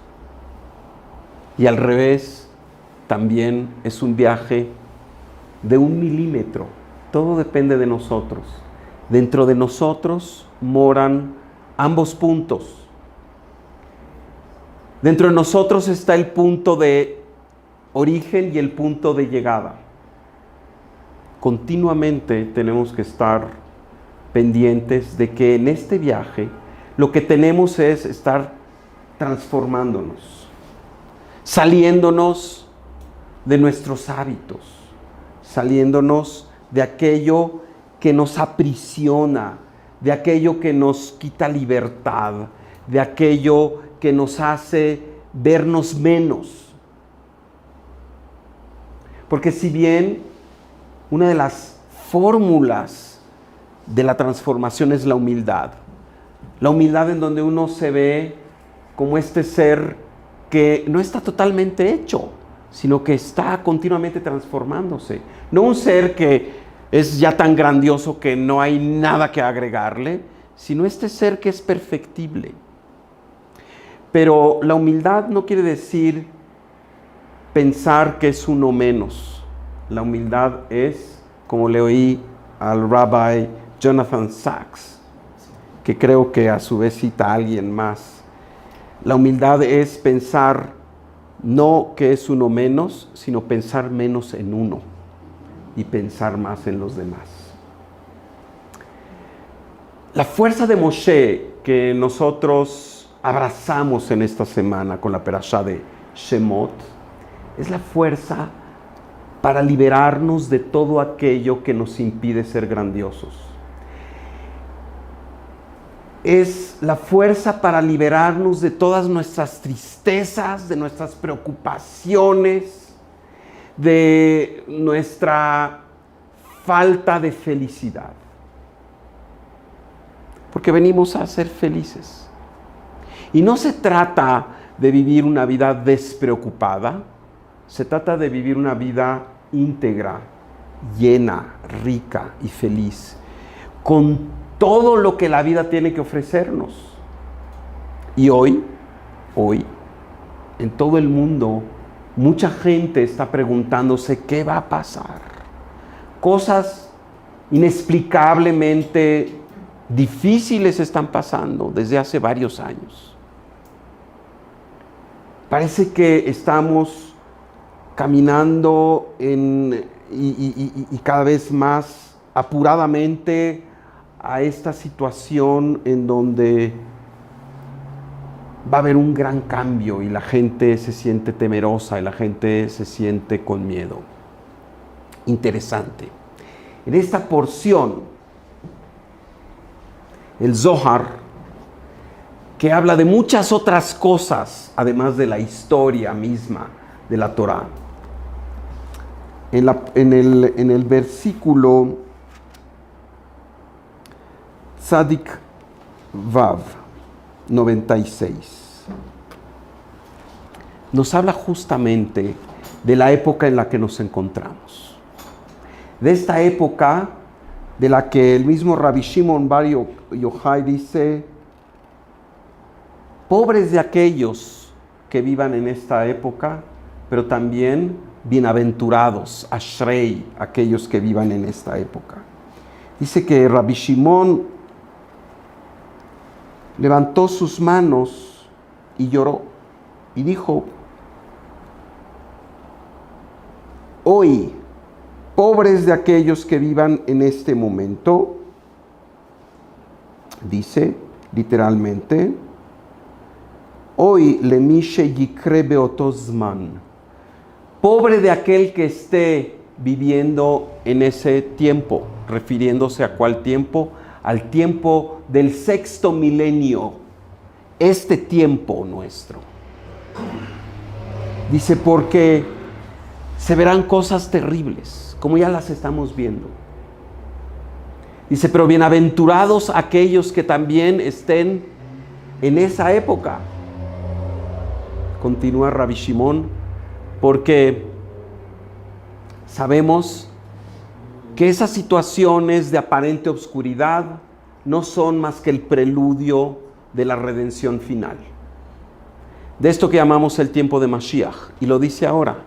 Speaker 1: y al revés también es un viaje de 1 milímetro. Todo depende de nosotros. Dentro de nosotros moran ambos puntos. Dentro de nosotros está el punto de origen y el punto de llegada. Continuamente tenemos que estar pendientes de que en este viaje lo que tenemos es estar transformándonos, saliéndonos de nuestros hábitos, saliéndonos de aquello que nos aprisiona, de aquello que nos quita libertad, de aquello que nos hace vernos menos. Porque si bien una de las fórmulas de la transformación es la humildad en donde uno se ve como este ser que no está totalmente hecho, sino que está continuamente transformándose. No un ser que es ya tan grandioso que no hay nada que agregarle, sino este ser que es perfectible. Pero la humildad no quiere decir pensar que es uno menos. La humildad es, como le oí al Rabbi Jonathan Sachs, que creo que a su vez cita a alguien más. La humildad es pensar no que es uno menos, sino pensar menos en uno y pensar más en los demás. La fuerza de Moshe que nosotros abrazamos en esta semana con la perashá de Shemot es la fuerza para liberarnos de todo aquello que nos impide ser grandiosos. Es la fuerza para liberarnos de todas nuestras tristezas, de nuestras preocupaciones, de nuestra falta de felicidad. Porque venimos a ser felices. Y no se trata de vivir una vida despreocupada, se trata de vivir una vida íntegra, llena, rica y feliz, con todo lo que la vida tiene que ofrecernos. Y hoy, en todo el mundo, mucha gente está preguntándose qué va a pasar. Cosas inexplicablemente difíciles están pasando desde hace varios años. Parece que estamos caminando y cada vez más apuradamente a esta situación en donde va a haber un gran cambio y la gente se siente temerosa y la gente se siente con miedo. Interesante. En esta porción, el Zohar, que habla de muchas otras cosas, además de la historia misma de la Torá. En el versículo Tzadik Vav 96, nos habla justamente de la época en la que nos encontramos. De esta época de la que el mismo Rabbi Shimon Bar Yochai dice: pobres de aquellos que vivan en esta época, pero también bienaventurados, Ashrei, aquellos que vivan en esta época. Dice que Rabbi Shimon levantó sus manos y lloró y dijo: hoy, pobres de aquellos que vivan en este momento, dice literalmente, hoy lemishe yikre beotozman, pobre de aquel que esté viviendo en ese tiempo, refiriéndose a cuál tiempo, al tiempo del sexto milenio, este tiempo nuestro. Dice, porque se verán cosas terribles, como ya las estamos viendo. Dice, pero bienaventurados aquellos que también estén en esa época. Continúa Rabbi Shimon, porque sabemos que esas situaciones de aparente obscuridad no son más que el preludio de la redención final. De esto que llamamos el tiempo de Mashiach. Y lo dice ahora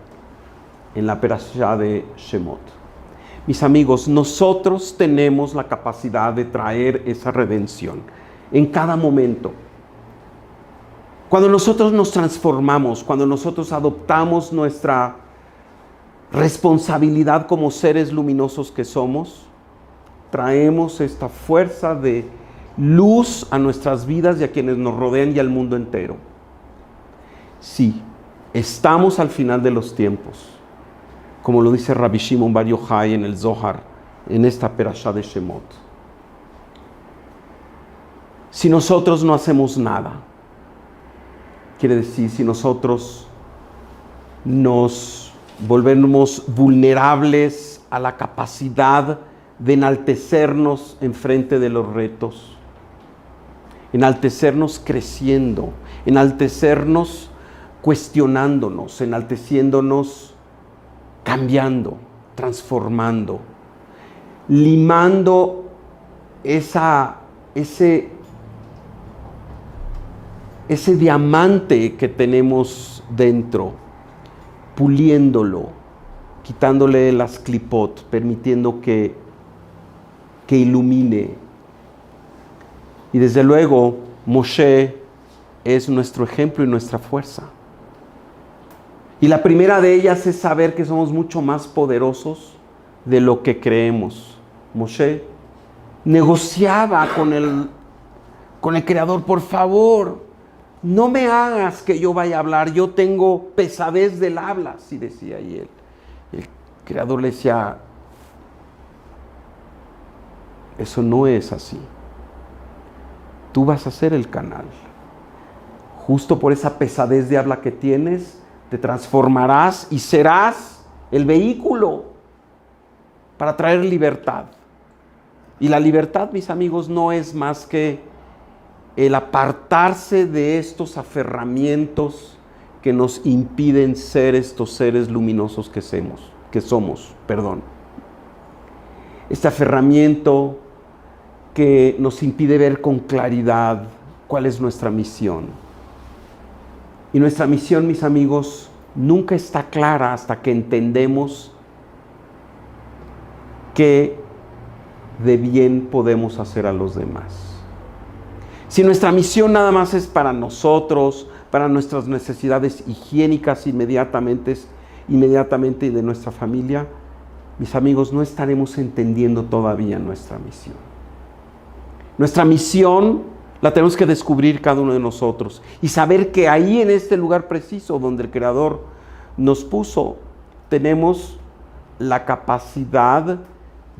Speaker 1: en la Perashá de Shemot. Mis amigos, nosotros tenemos la capacidad de traer esa redención en cada momento. Cuando nosotros nos transformamos, cuando nosotros adoptamos nuestra responsabilidad como seres luminosos que somos, traemos esta fuerza de luz a nuestras vidas y a quienes nos rodean y al mundo entero. Sí, estamos al final de los tiempos, como lo dice Rabbi Shimon Bar Yochai en el Zohar, en esta Perashá de Shemot. Si nosotros no hacemos nada, quiere decir, si nosotros nos volvemos vulnerables a la capacidad de enaltecernos en frente de los retos, enaltecernos creciendo, enaltecernos cuestionándonos, enalteciéndonos, cambiando, transformando, limando ese diamante que tenemos dentro, puliéndolo, quitándole las clipot, permitiendo que ilumine. Y desde luego, Moshe es nuestro ejemplo y nuestra fuerza. Y la primera de ellas es saber que somos mucho más poderosos de lo que creemos. Moshe negociaba con el Creador: por favor, no me hagas que yo vaya a hablar, yo tengo pesadez del habla, así decía. Y el Creador le decía: eso no es así. Tú vas a ser el canal. Justo por esa pesadez de habla que tienes, te transformarás y serás el vehículo para traer libertad. Y la libertad, mis amigos, no es más que el apartarse de estos aferramientos que nos impiden ser estos seres luminosos que somos. Este aferramiento que nos impide ver con claridad cuál es nuestra misión. Y nuestra misión, mis amigos, nunca está clara hasta que entendemos que de bien podemos hacer a los demás. Si nuestra misión nada más es para nosotros, para nuestras necesidades higiénicas inmediatamente y de nuestra familia, mis amigos, no estaremos entendiendo todavía nuestra misión. Nuestra misión la tenemos que descubrir cada uno de nosotros y saber que ahí en este lugar preciso donde el Creador nos puso, tenemos la capacidad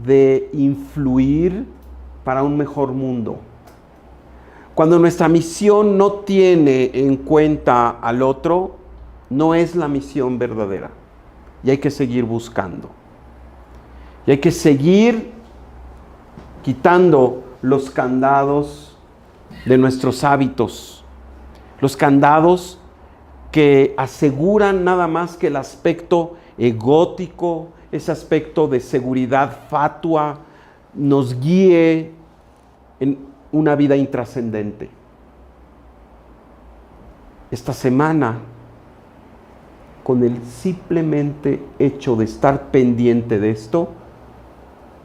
Speaker 1: de influir para un mejor mundo. Cuando nuestra misión no tiene en cuenta al otro, no es la misión verdadera. Y hay que seguir buscando. Y hay que seguir quitando los candados de nuestros hábitos. Los candados que aseguran nada más que el aspecto egótico, ese aspecto de seguridad fatua, nos guíe en una vida intrascendente. Esta semana, con el simplemente hecho de estar pendiente de esto,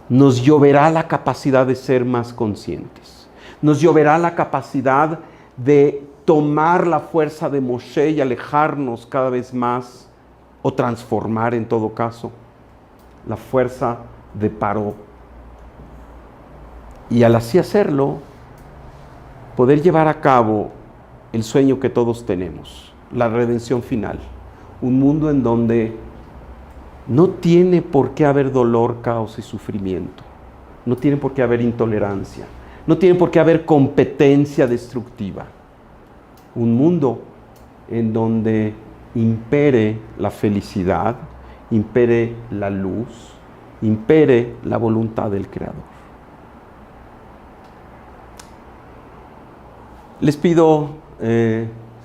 Speaker 1: nos lloverá la capacidad de ser más conscientes. Nos lloverá la capacidad de tomar la fuerza de Moshe y alejarnos cada vez más, o transformar en todo caso, la fuerza de Paró. Y al así hacerlo, poder llevar a cabo el sueño que todos tenemos, la redención final. Un mundo en donde no tiene por qué haber dolor, caos y sufrimiento. No tiene por qué haber intolerancia. No tiene por qué haber competencia destructiva. Un mundo en donde impere la felicidad, impere la luz, impere la voluntad del Creador. Les pido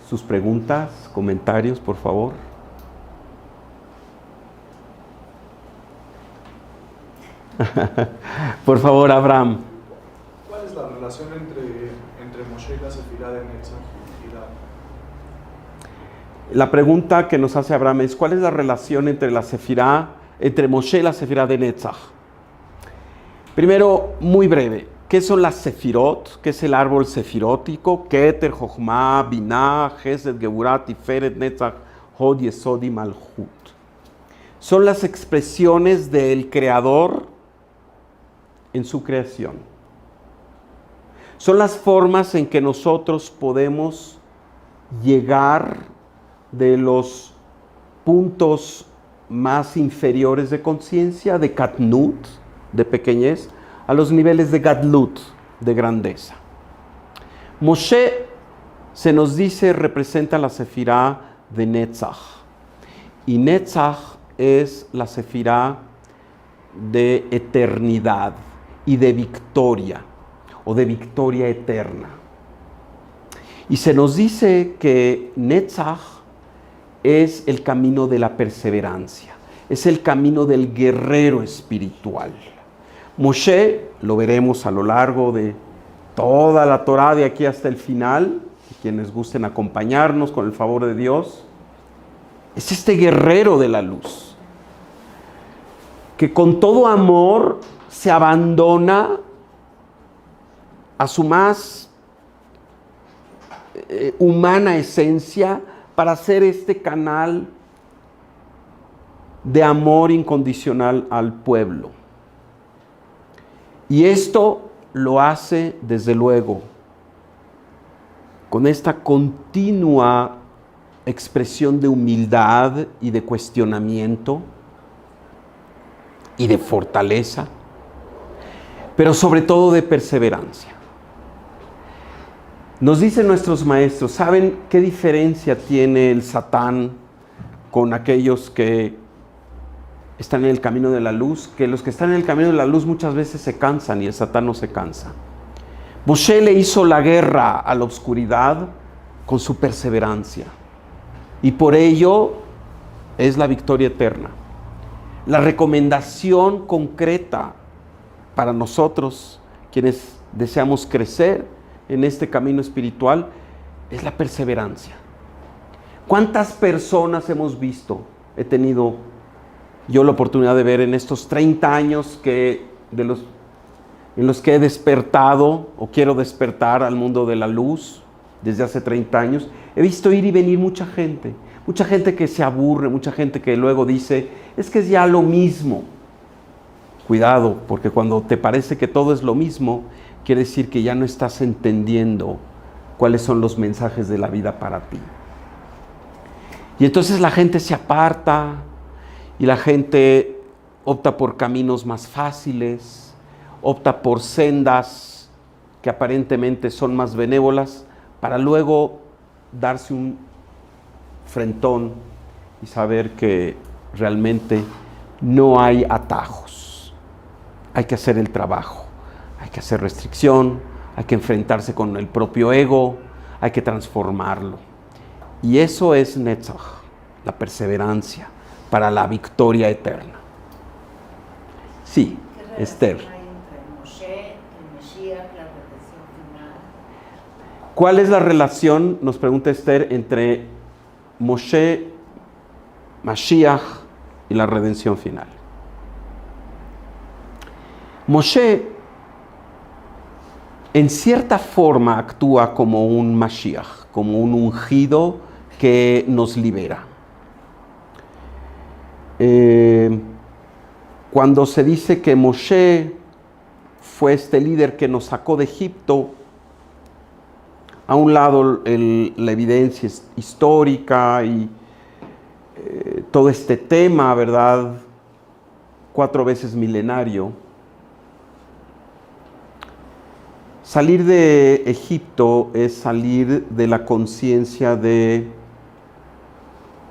Speaker 1: sus preguntas, comentarios, por favor. Por favor, Abraham.
Speaker 2: ¿Cuál es la relación entre Moshe y la Sefirá de Netzach?
Speaker 1: La pregunta que nos hace Abraham es: ¿cuál es la relación entre Moshe y la Sefirá de Netzach? Primero, muy breve, ¿qué son las Sefirot? ¿Qué es el árbol sefirótico? Keter, Jochma, Binah, Gesed, Geburah, Tiferet, Netzach, Hod, Yesod y Malchut. Son las expresiones del Creador en su creación. Son las formas en que nosotros podemos llegar de los puntos más inferiores de conciencia, de Katnut, de pequeñez, a los niveles de Gadlut, de grandeza. Moshe, se nos dice, representa la Sefirá de Netzach. Y Netzach es la Sefirá de eternidad y de victoria, o de victoria eterna. Y se nos dice que Netzach es el camino de la perseverancia, es el camino del guerrero espiritual. Moshe, lo veremos a lo largo de toda la Torá de aquí hasta el final, quienes gusten acompañarnos con el favor de Dios, es este guerrero de la luz, que con todo amor se abandona a su más humana esencia para ser este canal de amor incondicional al pueblo. Y esto lo hace, desde luego, con esta continua expresión de humildad y de cuestionamiento y de fortaleza, pero sobre todo de perseverancia. Nos dicen nuestros maestros, ¿saben qué diferencia tiene el Satán con aquellos que están en el camino de la luz? Que los que están en el camino de la luz muchas veces se cansan y el Satán no se cansa. Moshe le hizo la guerra a la oscuridad con su perseverancia, y por ello es la victoria eterna. La recomendación concreta para nosotros, quienes deseamos crecer en este camino espiritual, es la perseverancia. ¿Cuántas personas hemos visto? He tenido yo la oportunidad de ver en estos 30 años que de los en los que he despertado o quiero despertar al mundo de la luz desde hace 30 años, he visto ir y venir mucha gente que se aburre, mucha gente que luego dice, es que es ya lo mismo. Cuidado, porque cuando te parece que todo es lo mismo, quiere decir que ya no estás entendiendo cuáles son los mensajes de la vida para ti. Y entonces la gente se aparta y la gente opta por caminos más fáciles, opta por sendas que aparentemente son más benévolas para luego darse un frentón y saber que realmente no hay atajos. Hay que hacer el trabajo, hay que hacer restricción, hay que enfrentarse con el propio ego, hay que transformarlo. Y eso es Netzach, la perseverancia para la victoria eterna. Sí, Esther. ¿Cuál es la relación, nos pregunta Esther, entre Moshe, Mashiach y la redención final? Moshe, en cierta forma, actúa como un Mashiach, como un ungido que nos libera. Cuando se dice que Moshe fue este líder que nos sacó de Egipto, a un lado la evidencia histórica y todo este tema, ¿verdad? 4 veces milenario. Salir de Egipto es salir de la conciencia de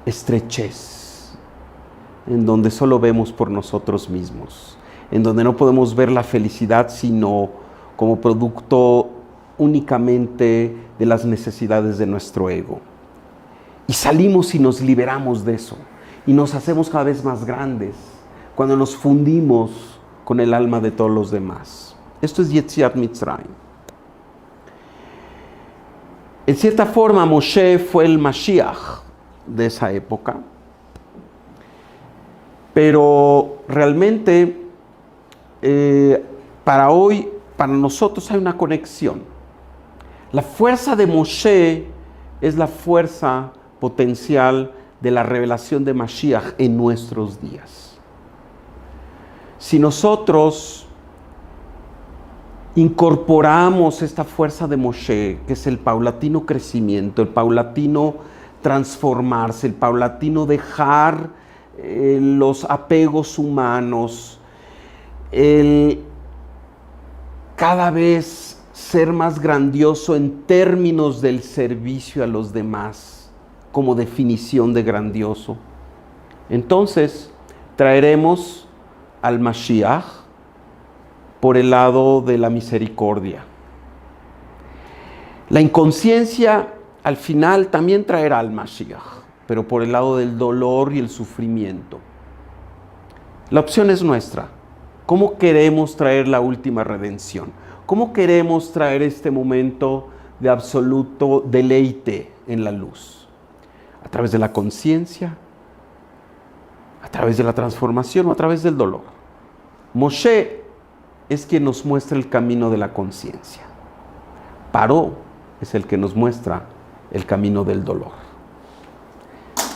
Speaker 1: estrechez, en donde solo vemos por nosotros mismos, en donde no podemos ver la felicidad sino como producto únicamente de las necesidades de nuestro ego. Y salimos y nos liberamos de eso, y nos hacemos cada vez más grandes, cuando nos fundimos con el alma de todos los demás. Esto es Yetziat Mitzrayim. En cierta forma, Moshe fue el Mashiach de esa época, pero realmente para hoy, para nosotros hay una conexión. La fuerza de Moshe es la fuerza potencial de la revelación de Mashiach en nuestros días. Si nosotros incorporamos esta fuerza de Moshe, que es el paulatino crecimiento, el paulatino transformarse, el paulatino dejar los apegos humanos, el cada vez ser más grandioso en términos del servicio a los demás, como definición de grandioso. Entonces, traeremos al Mashiach por el lado de la misericordia. La inconsciencia al final también traerá al Mashiach, pero por el lado del dolor y el sufrimiento. La opción es nuestra. ¿Cómo queremos traer la última redención? ¿Cómo queremos traer este momento de absoluto deleite en la luz? ¿A través de la conciencia? ¿A través de la transformación o a través del dolor? Moshe es quien nos muestra el camino de la conciencia. Paró es el que nos muestra el camino del dolor.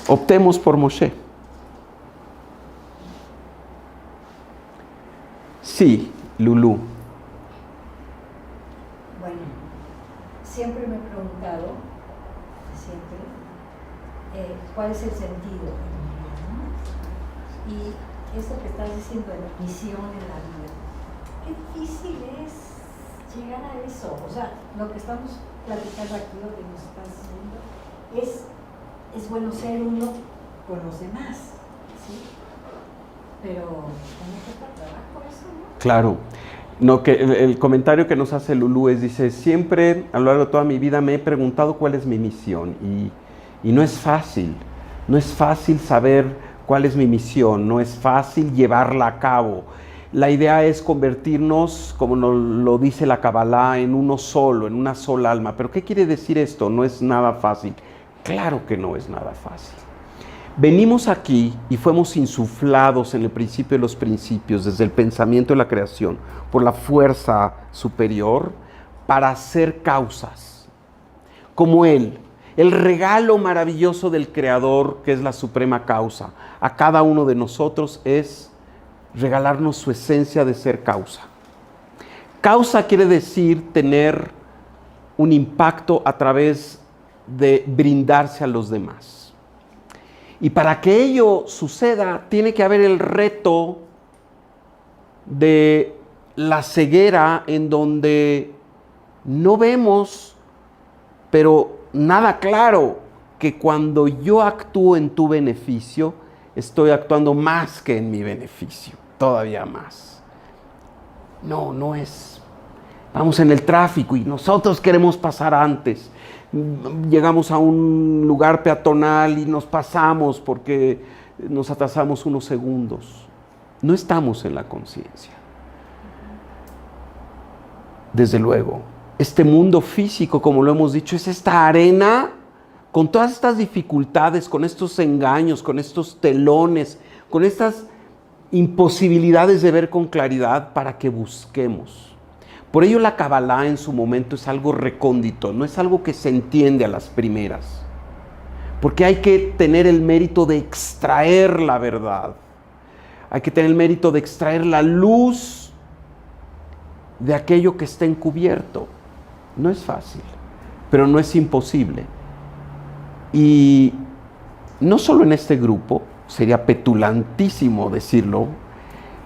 Speaker 1: Optemos por Moshe. Sí, Lulú.
Speaker 3: Bueno, siempre me he preguntado, cuál es el sentido de mi vida, ¿no? Y esto que estás diciendo de la misión en la vida, qué difícil es llegar a eso. O sea, lo que estamos platicando aquí, lo que nos estás diciendo, es bueno ser uno con los demás, ¿sí? Pero ¿cómo cuesta trabajo eso, no?
Speaker 1: Claro. No, que el comentario que nos hace Lulú dice, siempre a lo largo de toda mi vida me he preguntado cuál es mi misión y no es fácil saber cuál es mi misión, no es fácil llevarla a cabo. La idea es convertirnos, como nos lo dice la Kabbalah, en uno solo, en una sola alma. ¿Pero qué quiere decir esto? No es nada fácil. Claro que no es nada fácil. Venimos aquí y fuimos insuflados en el principio de los principios, desde el pensamiento de la creación, por la fuerza superior, para hacer causas, como Él. El regalo maravilloso del Creador, que es la suprema causa, a cada uno de nosotros es regalarnos su esencia de ser causa. Causa quiere decir tener un impacto a través de brindarse a los demás. Y para que ello suceda, tiene que haber el reto de la ceguera, en donde no vemos, pero nada claro, que cuando yo actúo en tu beneficio, estoy actuando más que en mi beneficio, todavía más. No es. Vamos en el tráfico y nosotros queremos pasar antes. Llegamos a un lugar peatonal y nos pasamos porque nos atrasamos unos segundos. No estamos en la conciencia. Desde luego, este mundo físico, como lo hemos dicho, es esta arena con todas estas dificultades, con estos engaños, con estos telones, con estas imposibilidades de ver con claridad para que busquemos. Por ello la Kabbalah en su momento es algo recóndito, no es algo que se entiende a las primeras. Porque hay que tener el mérito de extraer la verdad. Hay que tener el mérito de extraer la luz de aquello que está encubierto. No es fácil, pero no es imposible. Y no solo en este grupo, sería petulantísimo decirlo,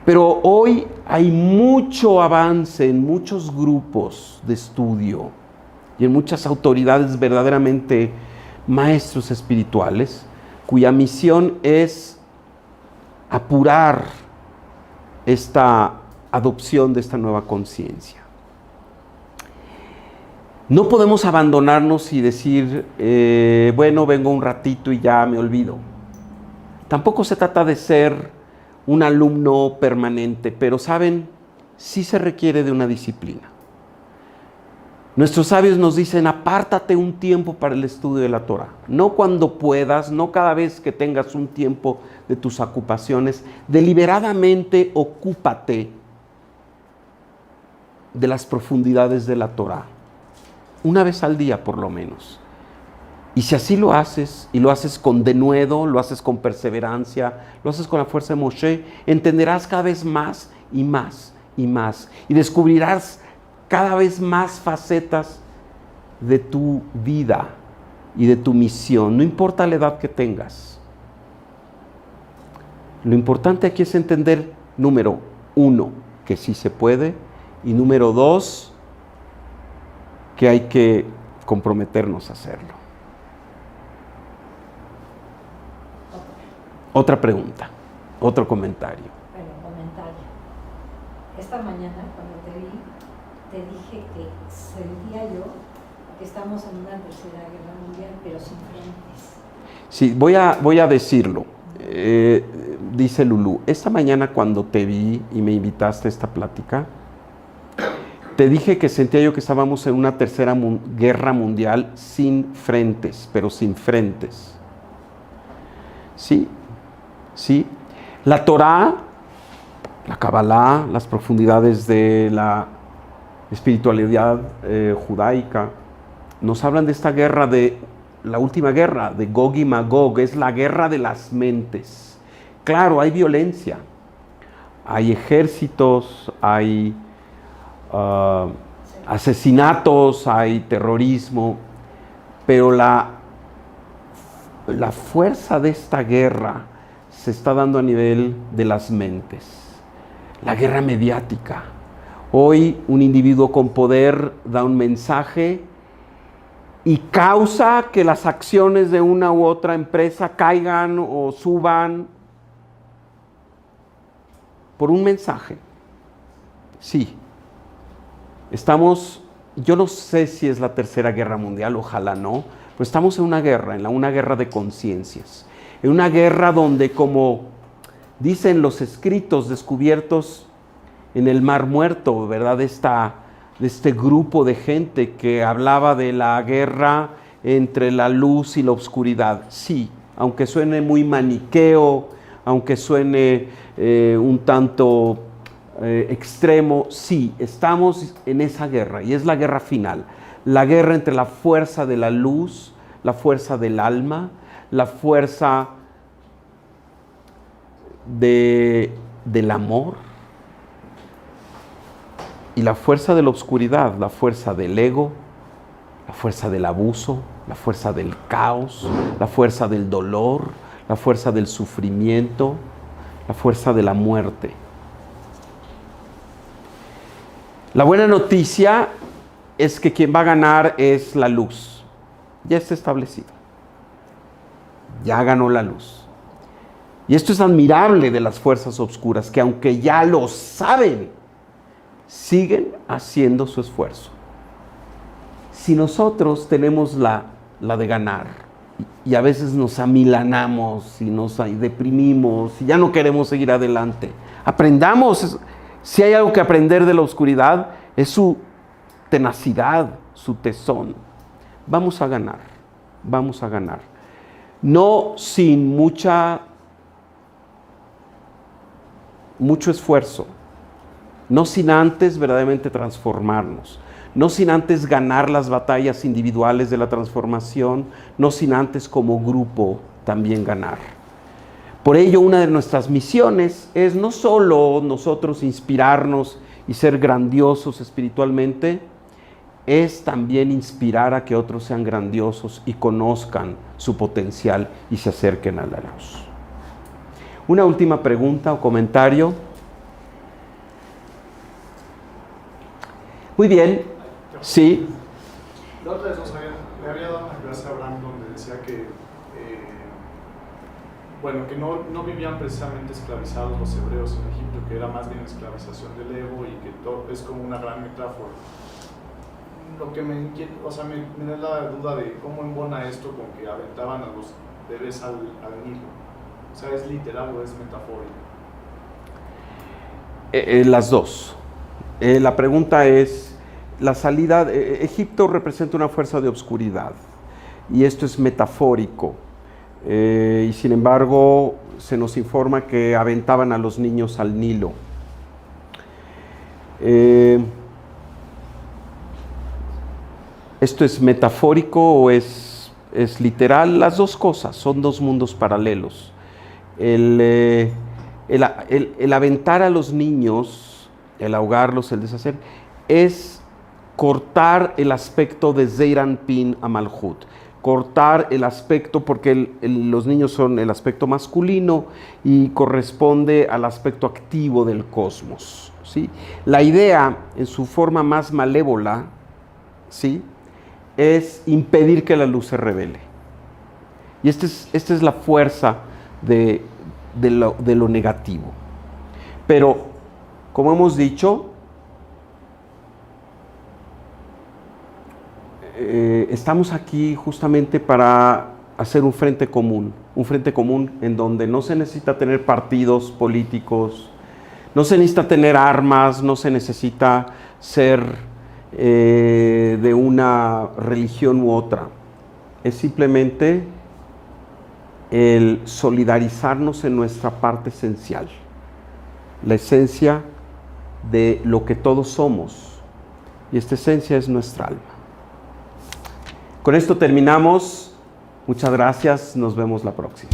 Speaker 1: pero hoy hay mucho avance en muchos grupos de estudio y en muchas autoridades verdaderamente maestros espirituales, cuya misión es apurar esta adopción de esta nueva conciencia. No podemos abandonarnos y decir, bueno, vengo un ratito y ya me olvido. Tampoco se trata de ser un alumno permanente, pero ¿saben? Sí se requiere de una disciplina. Nuestros sabios nos dicen, apártate un tiempo para el estudio de la Torah. No cuando puedas, no cada vez que tengas un tiempo de tus ocupaciones. Deliberadamente ocúpate de las profundidades de la Torah. Una vez al día, por lo menos. Y si así lo haces, y lo haces con denuedo, lo haces con perseverancia, lo haces con la fuerza de Moshe, entenderás cada vez más y más y más. Y descubrirás cada vez más facetas de tu vida y de tu misión, no importa la edad que tengas. Lo importante aquí es entender, número 1, que sí se puede, y número 2, que hay que comprometernos a hacerlo. Otra pregunta, otro comentario.
Speaker 3: Bueno, comentario. Esta mañana cuando te vi, te dije que sentía yo que estamos en una tercera guerra mundial, pero sin frentes.
Speaker 1: Sí, voy a decirlo. Dice Lulú, esta mañana cuando te vi y me invitaste a esta plática, te dije que sentía yo que estábamos en una tercera guerra mundial sin frentes, pero sin frentes. Sí. Sí, la Torá, la Kabbalah, las profundidades de la espiritualidad judaica, nos hablan de esta guerra, de la última guerra, de Gog y Magog, es la guerra de las mentes. Claro, hay violencia, hay ejércitos, hay asesinatos, hay terrorismo, pero la fuerza de esta guerra se está dando a nivel de las mentes. La guerra mediática. Hoy un individuo con poder da un mensaje y causa que las acciones de una u otra empresa caigan o suban por un mensaje. Sí. Yo no sé si es la tercera guerra mundial, ojalá no, pero estamos en una guerra, una guerra de conciencias. En una guerra donde, como dicen los escritos descubiertos en el Mar Muerto, ¿verdad? De este grupo de gente que hablaba de la guerra entre la luz y la oscuridad. Sí, aunque suene muy maniqueo, aunque suene un tanto extremo, sí, estamos en esa guerra, y es la guerra final, la guerra entre la fuerza de la luz, la fuerza del alma, la fuerza del amor, y la fuerza de la oscuridad, la fuerza del ego, la fuerza del abuso, la fuerza del caos, la fuerza del dolor, la fuerza del sufrimiento, la fuerza de la muerte. La buena noticia es que quien va a ganar es la luz. Ya está establecido. Ya ganó la luz. Y esto es admirable de las fuerzas oscuras, que aunque ya lo saben, siguen haciendo su esfuerzo. Si nosotros tenemos la de ganar, y a veces nos amilanamos y nos deprimimos y ya no queremos seguir adelante, aprendamos. Si hay algo que aprender de la oscuridad, es su tenacidad, su tesón. Vamos a ganar, vamos a ganar. No sin mucho esfuerzo, no sin antes verdaderamente transformarnos, no sin antes ganar las batallas individuales de la transformación, no sin antes como grupo también ganar. Por ello, una de nuestras misiones es no solo nosotros inspirarnos y ser grandiosos espiritualmente, es también inspirar a que otros sean grandiosos y conozcan su potencial y se acerquen a la luz. Una última pregunta o comentario. Muy bien, sí.
Speaker 2: La otra vez me había dado una clase a Abraham donde decía que que no vivían precisamente esclavizados los hebreos en Egipto, que era más bien esclavización del ego y que todo es como una gran metáfora. Lo que me inquieta, me da la duda de cómo embona esto con que aventaban a los bebés al Nilo. O sea, ¿es literal o es metafórico?
Speaker 1: Las dos. La pregunta es, la salida, Egipto representa una fuerza de oscuridad y esto es metafórico. Y sin embargo se nos informa que aventaban a los niños al Nilo. ¿Esto es metafórico o es literal? Las dos cosas, son dos mundos paralelos. El aventar a los niños, el ahogarlos, el deshacer, es cortar el aspecto de Zeir Anpin a Malhut. Cortar el aspecto, porque los niños son el aspecto masculino y corresponde al aspecto activo del cosmos, ¿sí? La idea, en su forma más malévola, ¿sí?, es impedir que la luz se revele. Y esta es la fuerza de lo negativo. Pero, como hemos dicho, estamos aquí justamente para hacer un frente común en donde no se necesita tener partidos políticos, no se necesita tener armas, no se necesita ser de una religión u otra. Es simplemente el solidarizarnos en nuestra parte esencial, la esencia de lo que todos somos, y esta esencia es nuestra alma. Con esto terminamos. Muchas gracias. Nos vemos la próxima.